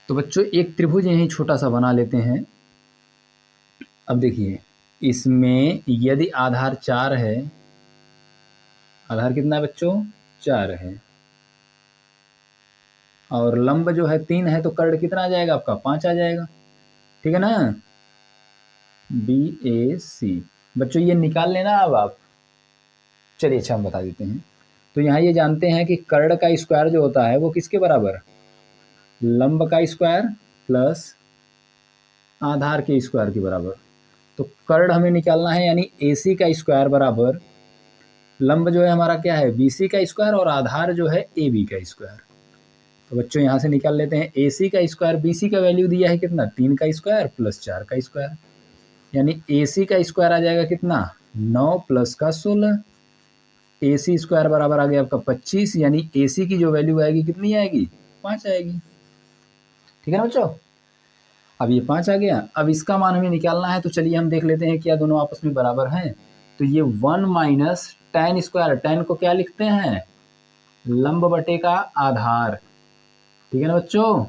Speaker 2: तो बच्चों एक त्रिभुज यहीं छोटा सा बना लेते हैं। अब देखिए इसमें यदि आधार 4 है, आधार कितना है बच्चों, 4 है, और लंब जो है 3 है, तो कर्ण कितना आ जाएगा आपका, 5 आ जाएगा, ठीक है ना, BAC। बच्चों ये निकाल लेना अब आप, चलिए अच्छा हम बता देते हैं। तो यहाँ ये जानते हैं कि कर्ण का स्क्वायर जो होता है वो किसके बराबर, लंब का स्क्वायर प्लस आधार के स्क्वायर के बराबर। तो कर्ण हमें निकालना है, यानी AC का स्क्वायर बराबर लंब जो है हमारा क्या है, BC का स्क्वायर, और आधार जो है AB का स्क्वायर। तो बच्चों यहाँ से निकाल लेते हैं, AC का स्क्वायर, BC का वैल्यू दिया है कितना, 3 का स्क्वायर प्लस 4 का स्क्वायर, यानी AC का स्क्वायर आ जाएगा कितना, 9 प्लस का 16, AC स्क्वायर बराबर आ गया आपका 25, यानी AC की जो वैल्यू आएगी कितनी आएगी, 5 आएगी, ठीक है ना बच्चों। अब ये 5 आ गया, अब इसका मान हमें निकालना है, तो चलिए हम देख लेते हैं क्या दोनों आपस में बराबर हैं। तो ये 1 माइनस टेन स्क्वायर, टेन को क्या लिखते हैं, लंब बटे का आधार, ठीक है ना बच्चों,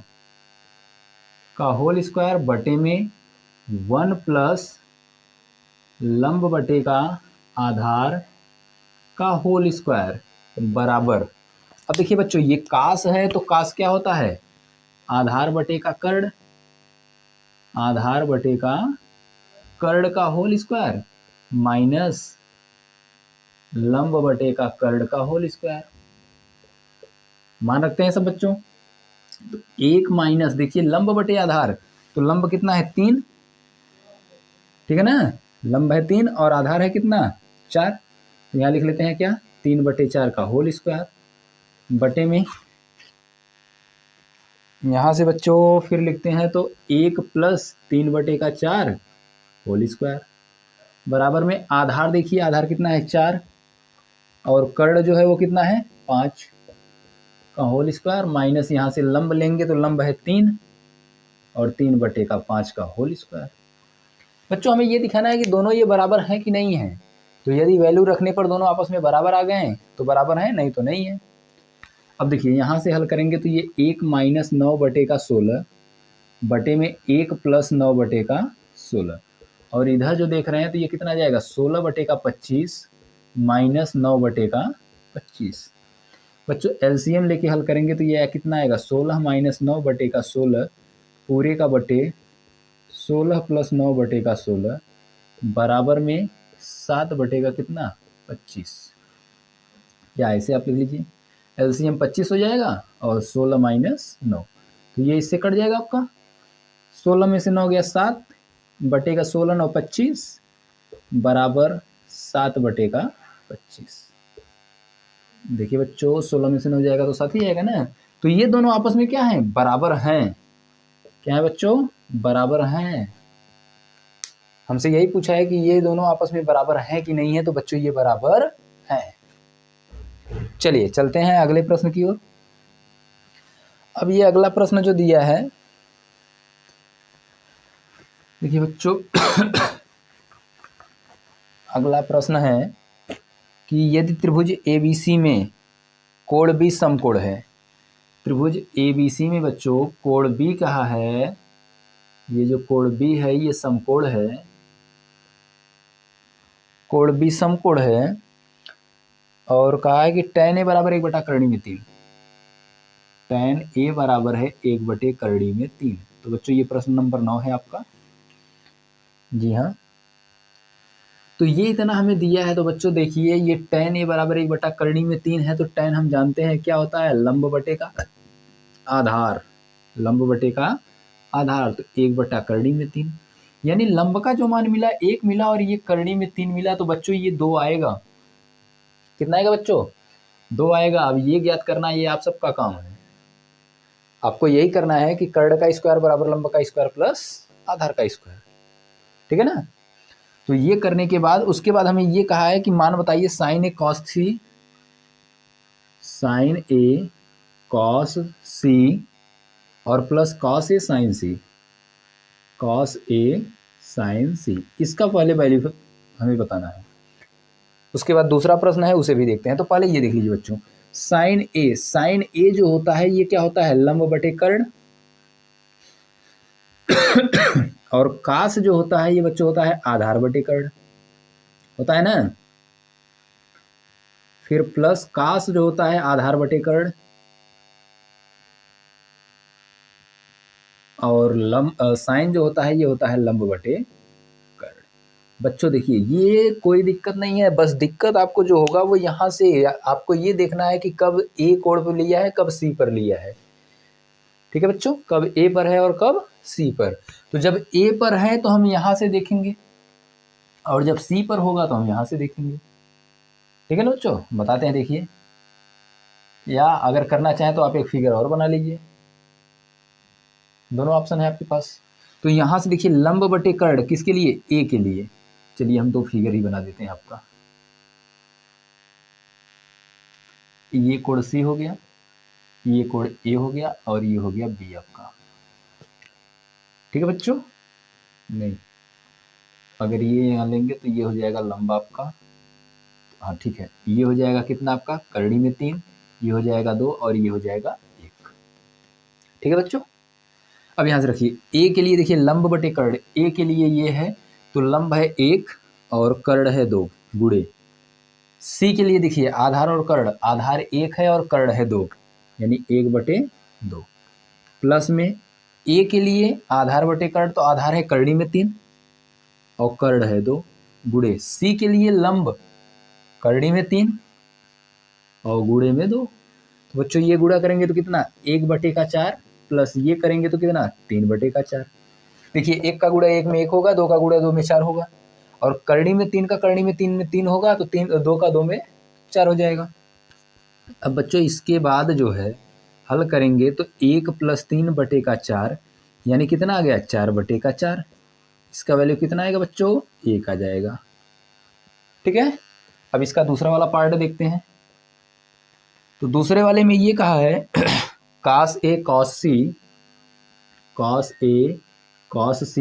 Speaker 2: का होल स्क्वायर बटे में 1 प्लस लंब बटे का आधार का होल स्क्वायर बराबर। अब देखिए बच्चों ये कास है, तो कास क्या होता है, आधार बटे का कर्ण, आधार बटे का कर्ण का होल स्क्वायर माइनस लंब बटे का कर्ण का होल स्क्वायर। मान रखते हैं सब बच्चों, तो 1 माइनस, देखिए लंब बटे आधार, तो लंब कितना है 3, ठीक है ना, लंब है 3 और आधार है कितना 4, तो यहाँ लिख लेते हैं क्या 3/4 का होल स्क्वायर बटे में, यहाँ से बच्चों फिर लिखते हैं तो 1 + 3/4 होल स्क्वायर बराबर में आधार, देखिए आधार कितना है 4 और कर्ण जो है वो कितना है 5 का होल स्क्वायर माइनस यहाँ से लंब लेंगे तो लंब है 3 और 3/5 का होल स्क्वायर। बच्चों हमें ये दिखाना है कि दोनों ये बराबर हैं कि नहीं है, तो यदि वैल्यू रखने पर दोनों आपस में बराबर आ गए हैं तो बराबर हैं, नहीं तो नहीं है। अब देखिए यहाँ से हल करेंगे तो ये 1 - 9/16 बटे में 1 + 9/16 और इधर जो देख रहे हैं तो ये कितना आ जाएगा 16/25 माइनस 9/25। बच्चों एलसीएम लेके हल करेंगे तो ये कितना आएगा 16 - 9/16 पूरे का बटे 16 + 9/16 बराबर में 7 बटे का कितना 25, या ऐसे आप लिख लीजिए एलसीएम 25 हो जाएगा और 16 - 9 तो ये इससे कट जाएगा आपका, 16 में से 9 गया 7 बटे का 16 9 25 बराबर 7 बटे का 25। देखिए बच्चों 16 में से 9 जाएगा तो 7 ही जाएगा ना, तो ये दोनों आपस में क्या है बराबर हैं, क्या है बच्चों बराबर हैं। हमसे यही पूछा है कि ये दोनों आपस में बराबर हैं कि नहीं है, तो बच्चों ये बराबर हैं। चलिए चलते हैं अगले प्रश्न की ओर। अब ये अगला प्रश्न जो दिया है देखिए बच्चों अगला प्रश्न है कि यदि त्रिभुज ABC में कोण B समकोण है, त्रिभुज ABC में बच्चों कोण B कहा है, ये जो कोण B है ये समकोण है, कोण B समकोण है और कहा है कि tan A बराबर 1/3, tan A बराबर है 1/3। तो बच्चों ये प्रश्न नंबर 9 है आपका, जी हाँ। तो ये इतना हमें दिया है, तो बच्चों देखिए ये tan A बराबर 1/3 है, तो tan हम जानते हैं क्या होता है लंब बटे का आधार, लंब बटे का आधार, तो 1/3 यानी लंब का जो मान मिला 1 मिला और ये करनी में 3 मिला, तो बच्चों ये 2 आएगा, कितना आएगा बच्चों 2 आएगा। अब ये ज्ञात करना ये आप सबका काम है, आपको यही करना है कि कर्ण का स्क्वायर बराबर लंब का स्क्वायर प्लस आधार का स्क्वायर, ठीक है ना। तो ये करने के बाद उसके बाद हमें ये कहा है कि मान बताइए sin A cos C, sin A cos C और plus cos A sin C, cos A sin C, इसका पहले वैल्यू हमें बताना है। उसके बाद दूसरा प्रश्न है उसे भी देखते हैं। तो पहले ये देख लीजिए बच्चों sin A जो होता है ये क्या होता है लंब बटे कर्ण और कास जो होता है ये बच्चों होता है आधार बटे कर्ण, होता है ना। फिर प्लस कास जो होता है आधार बटे कर्ण और साइन जो होता है ये होता है लंब बटे कर्ण। बच्चों देखिए ये कोई दिक्कत नहीं है, बस दिक्कत आपको जो होगा वो यहाँ से आपको ये देखना है कि कब ए कोण पर लिया है कब सी पर लिया है, ठीक है बच्चों, कब ए पर है और कब सी पर। तो जब ए पर है तो हम यहाँ से देखेंगे और जब सी पर होगा तो हम यहाँ से देखेंगे, ठीक है ना बच्चों। बताते हैं देखिए, या अगर करना चाहें तो आप एक फिगर और बना लीजिए, दोनों ऑप्शन है आपके पास। तो यहाँ से देखिए लंब बटे कर्ण किसके लिए ए के लिए, चलिए हम 2 फिगर ही बना देते हैं आपका, ये कोण सी हो गया, ये कोण ए हो गया और ये हो गया बी आपका, ठीक है बच्चों। नहीं अगर ये यहाँ लेंगे तो ये हो जाएगा लंबा आपका, हाँ ठीक है, ये हो जाएगा कितना आपका करनी में 3, ये हो जाएगा 2 और ये हो जाएगा 1, ठीक है बच्चों। अब यहाँ से रखिए ए के लिए देखिए लंब बटे कर्ण, ए के लिए ये है तो लंब है 1 और कर्ण है 2 गुणे, सी के लिए देखिए आधार और कर्ण, आधार 1 है और कर्ण है 2 यानी 1/2, प्लस में ए के लिए आधार बटे कर्ण, तो आधार है करनी में 3 और कर्ण है 2 गुणे, सी के लिए लंब करनी में 3 और गुणे में 2, तो बच्चों ये गुणा करेंगे तो कितना 1/4 प्लस ये करेंगे तो कितना 3/4।
Speaker 1: देखिए 1 का गुणा 1 में 1 होगा, 2 का गुणा 2 में 4 होगा, और करनी में 3 का करनी में 3 होगा, तो 2 का 2 में 4 हो जाएगा।
Speaker 2: अब बच्चों इसके बाद जो है हल करेंगे तो 1 + 3/4 यानी कितना आ गया 4/4। इसका वैल्यू कितना आएगा बच्चों 1 आ जाएगा। ठीक है, अब इसका दूसरा वाला पार्ट देखते हैं। तो दूसरे वाले में ये कहा है cos A cos C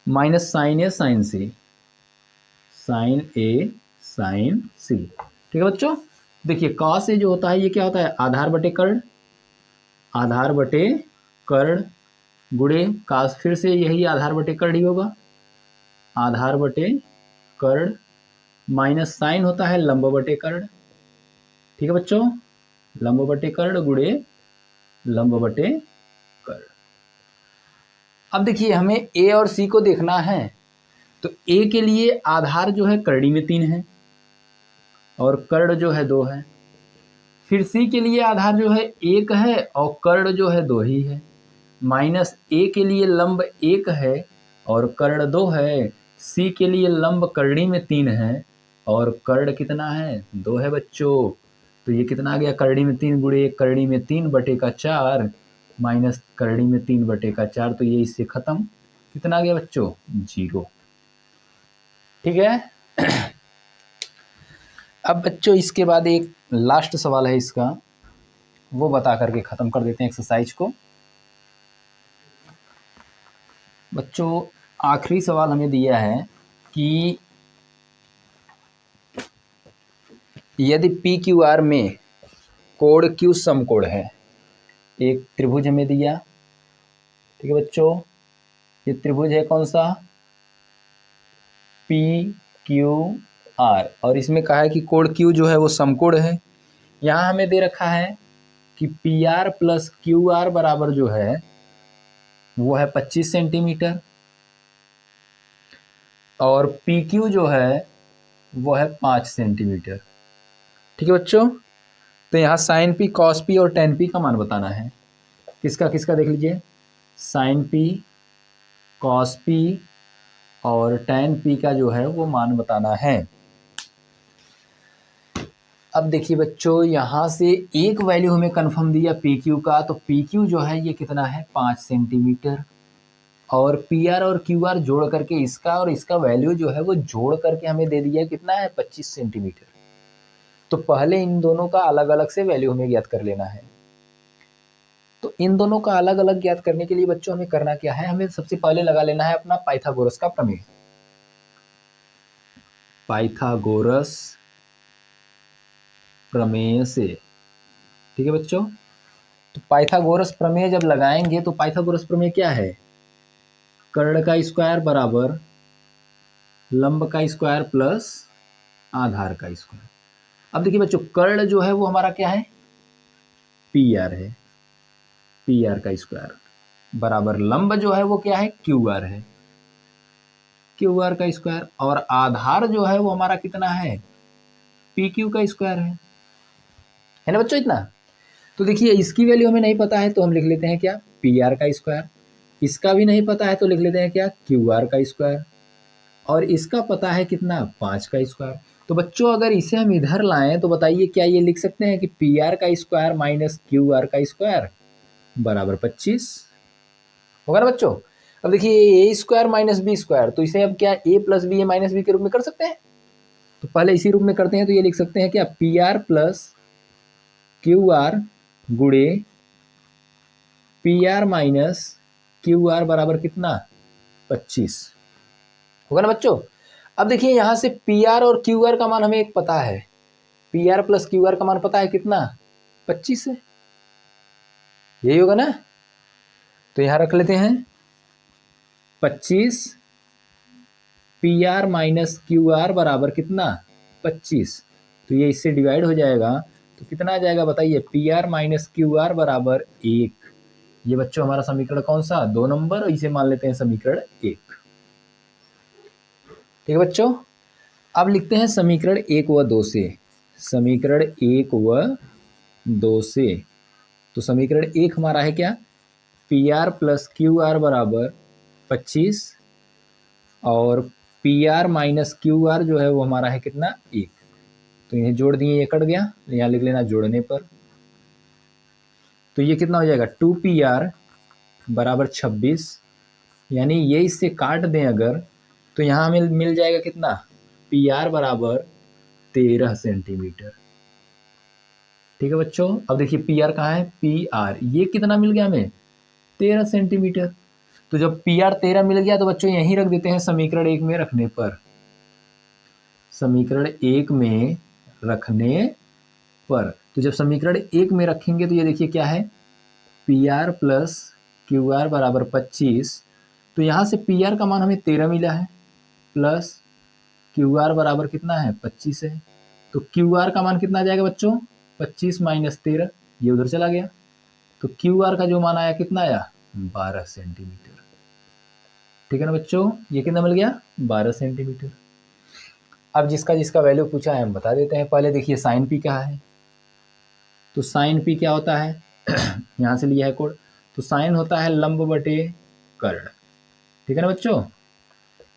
Speaker 2: minus sin A sin C sin C। ठीक है बच्चों, देखिए cos A जो होता है ये क्या होता है आधार बटे कर्ण गुणे cos, फिर से यही आधार बटे कर्ण ही होगा, आधार बटे कर्ण माइनस साइन होता है लंब बटे कर्ण। ठीक है बच्चों, लंब बटे कर्ण गुणे लंब बटे कर्ण।
Speaker 1: अब देखिए हमें ए और सी को देखना है,
Speaker 2: तो ए के लिए आधार जो है करड़ी में 3 है और कर्ण जो है 2 है। फिर सी के लिए आधार जो है 1 है और कर्ण जो है 2 ही है। माइनस ए के लिए लंब 1 है और कर्ण 2 है। सी के लिए लंब करड़ी में 3 है और कर्ण कितना है 2 है बच्चों। तो ये कितना आ गया करड़ी में 3 गुणे करड़ी में 3/4 माइनस करड़ी में 3/4, तो ये इससे खत्म। कितना आ गया बच्चों 0।
Speaker 1: ठीक है। अब बच्चों इसके बाद एक लास्ट सवाल है इसका, वो बता करके ख़त्म कर देते हैं एक्सरसाइज को। बच्चों आखिरी सवाल हमें दिया है कि यदि पी क्यू आर में कोण क्यू समकोण है, एक त्रिभुज हमें दिया। ठीक है बच्चों, ये त्रिभुज है कौन सा पी क्यू आर, और इसमें कहा है कि कोण क्यू जो है वो समकोण है। यहाँ हमें दे रखा है कि P R plus Q R बराबर जो है वो है 25 सेंटीमीटर और पी क्यू जो है वो है 5 सेंटीमीटर। ठीक है बच्चों, तो यहाँ साइन पी कॉस पी और टेन पी का मान बताना है। किसका किसका देख लीजिए, साइन पी कॉस पी और टेन पी का जो है वो मान बताना है। अब देखिए बच्चों यहाँ से एक वैल्यू हमें कंफर्म दिया पी क्यू का, तो पी क्यू जो है ये कितना है 5 सेंटीमीटर, और पी आर और क्यू आर जोड़ करके इसका और इसका वैल्यू जो है वो जोड़ करके हमें दे दिया कितना है 25 सेंटीमीटर। तो पहले इन दोनों का अलग अलग से वैल्यू हमें ज्ञात कर लेना है। तो इन दोनों का अलग अलग ज्ञात करने के लिए बच्चों हमें करना क्या है, हमें सबसे पहले लगा लेना है अपना पाइथागोरस का प्रमेय। पाइथागोरस प्रमेय से, ठीक है बच्चों, तो पाइथागोरस प्रमेय जब लगाएंगे तो पाइथागोरस प्रमेय क्या है, कर्ण का स्क्वायर बराबर लंब का स्क्वायर प्लस आधार का स्क्वायर। अब देखिए बच्चों कर्ण जो है वो हमारा क्या है पी आर है, पी आर का स्क्वायर बराबर लंब जो है वो क्या है क्यू आर है, क्यू आर का स्क्वायर, और आधार जो है वो हमारा कितना है पी क्यू का स्क्वायर है ना बच्चों इतना। तो देखिए इसकी वैल्यू हमें नहीं पता है तो हम लिख लेते हैं क्या पी आर का स्क्वायर, इसका भी नहीं पता है तो लिख लेते हैं क्या क्यू आर का स्क्वायर, और इसका पता है कितना 5 का स्क्वायर। तो बच्चों अगर इसे हम इधर लाएं तो बताइए क्या ये लिख सकते हैं कि पी आर का स्क्वायर माइनस क्यू आर का स्क्वायर बराबर 25 होगा ना बच्चों। अब देखिए ए स्क्वायर माइनस बी स्क्वायर, तो इसे अब क्या ए plus b a minus B के रूप में कर सकते हैं। तो पहले इसी रूप में करते हैं, तो ये लिख सकते हैं क्या P R plus Q R गुणे P R minus Q R बराबर कितना 25 होगा ना बच्चों। अब देखिए यहाँ से पी आर और क्यू आर का मान हमें एक पता है, P R plus Q are का मान पता है कितना 25 है, यही होगा ना। तो यहाँ रख लेते हैं 25 P R minus Q R बराबर कितना 25, तो ये इससे डिवाइड हो जाएगा तो कितना आ जाएगा बताइए P R minus Q R बराबर 1। ये बच्चों हमारा समीकरण कौन सा 2 नंबर, और इसे मान लेते हैं समीकरण 1। ठीक है बच्चों, अब लिखते हैं समीकरण 1 व 2 से, समीकरण 1 व 2 से। तो समीकरण 1 हमारा है क्या
Speaker 2: P R plus Q R बराबर 25 और P R minus Q are जो है वो हमारा है कितना 1। तो इन्हें जोड़ दिए, ये कट गया, यहाँ लिख लेना जोड़ने पर। तो ये कितना हो जाएगा 2pr बराबर 26, यानी ये इससे काट दें अगर तो यहाँ हमें मिल जाएगा कितना pr बराबर 13 सेंटीमीटर। ठीक है बच्चों, अब देखिए pr कहाँ है, pr ये कितना मिल गया हमें 13 सेंटीमीटर। तो जब pr 13 मिल गया तो बच्चों यहीं रख देते हैं समीकरण 1 में रखने पर। समीकरण 1 में रखने पर तो जब समीकरण 1 में रखेंगे तो ये देखिए क्या है P R plus Q R बराबर 25। तो यहाँ से पी आर का मान हमें 13 मिला है प्लस क्यू आर बराबर कितना है 25 है। तो क्यू आर का मान कितना आ जाएगा बच्चों 25 माइनस 13, ये उधर चला गया। तो क्यू आर का जो मान आया कितना आया 12 सेंटीमीटर। ठीक है ना बच्चों, ये कितना मिल गया 12 सेंटीमीटर। अब जिसका जिसका वैल्यू पूछा है हम बता देते हैं। पहले देखिए साइन पी क्या है, तो साइन पी क्या होता है यहाँ से लिया है कोड। तो साइन होता है लंब बटे कर्ण। ठीक है ना बच्चों,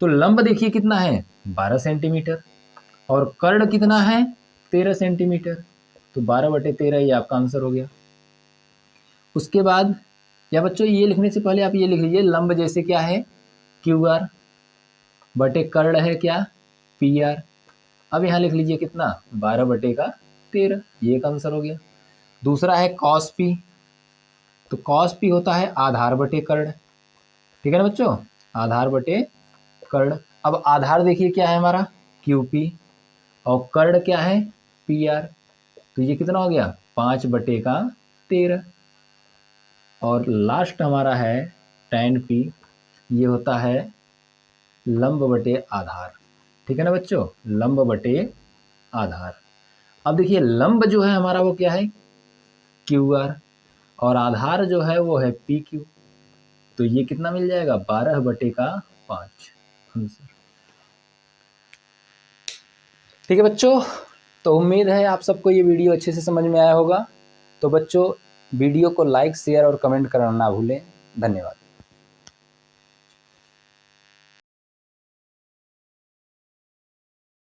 Speaker 2: तो लंब देखिए कितना है 12 सेंटीमीटर और कर्ण कितना है 13 सेंटीमीटर। तो 12 बटे 13 ये आपका आंसर हो गया। उसके बाद या बच्चों ये लिखने से पहले आप ये लिख लीजिए लंब जैसे क्या है क्यू आर बटे कर्ण है क्या पी आर। अब यहाँ लिख लीजिए कितना 12 बटे का 13, ये एक आंसर हो गया। दूसरा है कॉस पी, तो कॉस पी होता है आधार बटे कर्ण। ठीक है ना बच्चों, आधार बटे कर्ण। अब आधार देखिए क्या है हमारा क्यू पी और कर्ण क्या है पी आर। तो ये कितना हो गया 5 बटे का 13। और लास्ट हमारा है टैन पी, ये होता है लंब बटे आधार। ठीक है ना बच्चों, लंब बटे आधार। अब देखिए लंब जो है हमारा वो क्या है क्यू आर और आधार जो है वो है पी क्यू। तो ये कितना मिल जाएगा 12 बटे का 5 आंसर।
Speaker 1: ठीक है बच्चों, तो उम्मीद है आप सबको ये वीडियो अच्छे से समझ में आया होगा। तो बच्चों वीडियो को लाइक शेयर और कमेंट करना ना भूलें। धन्यवाद।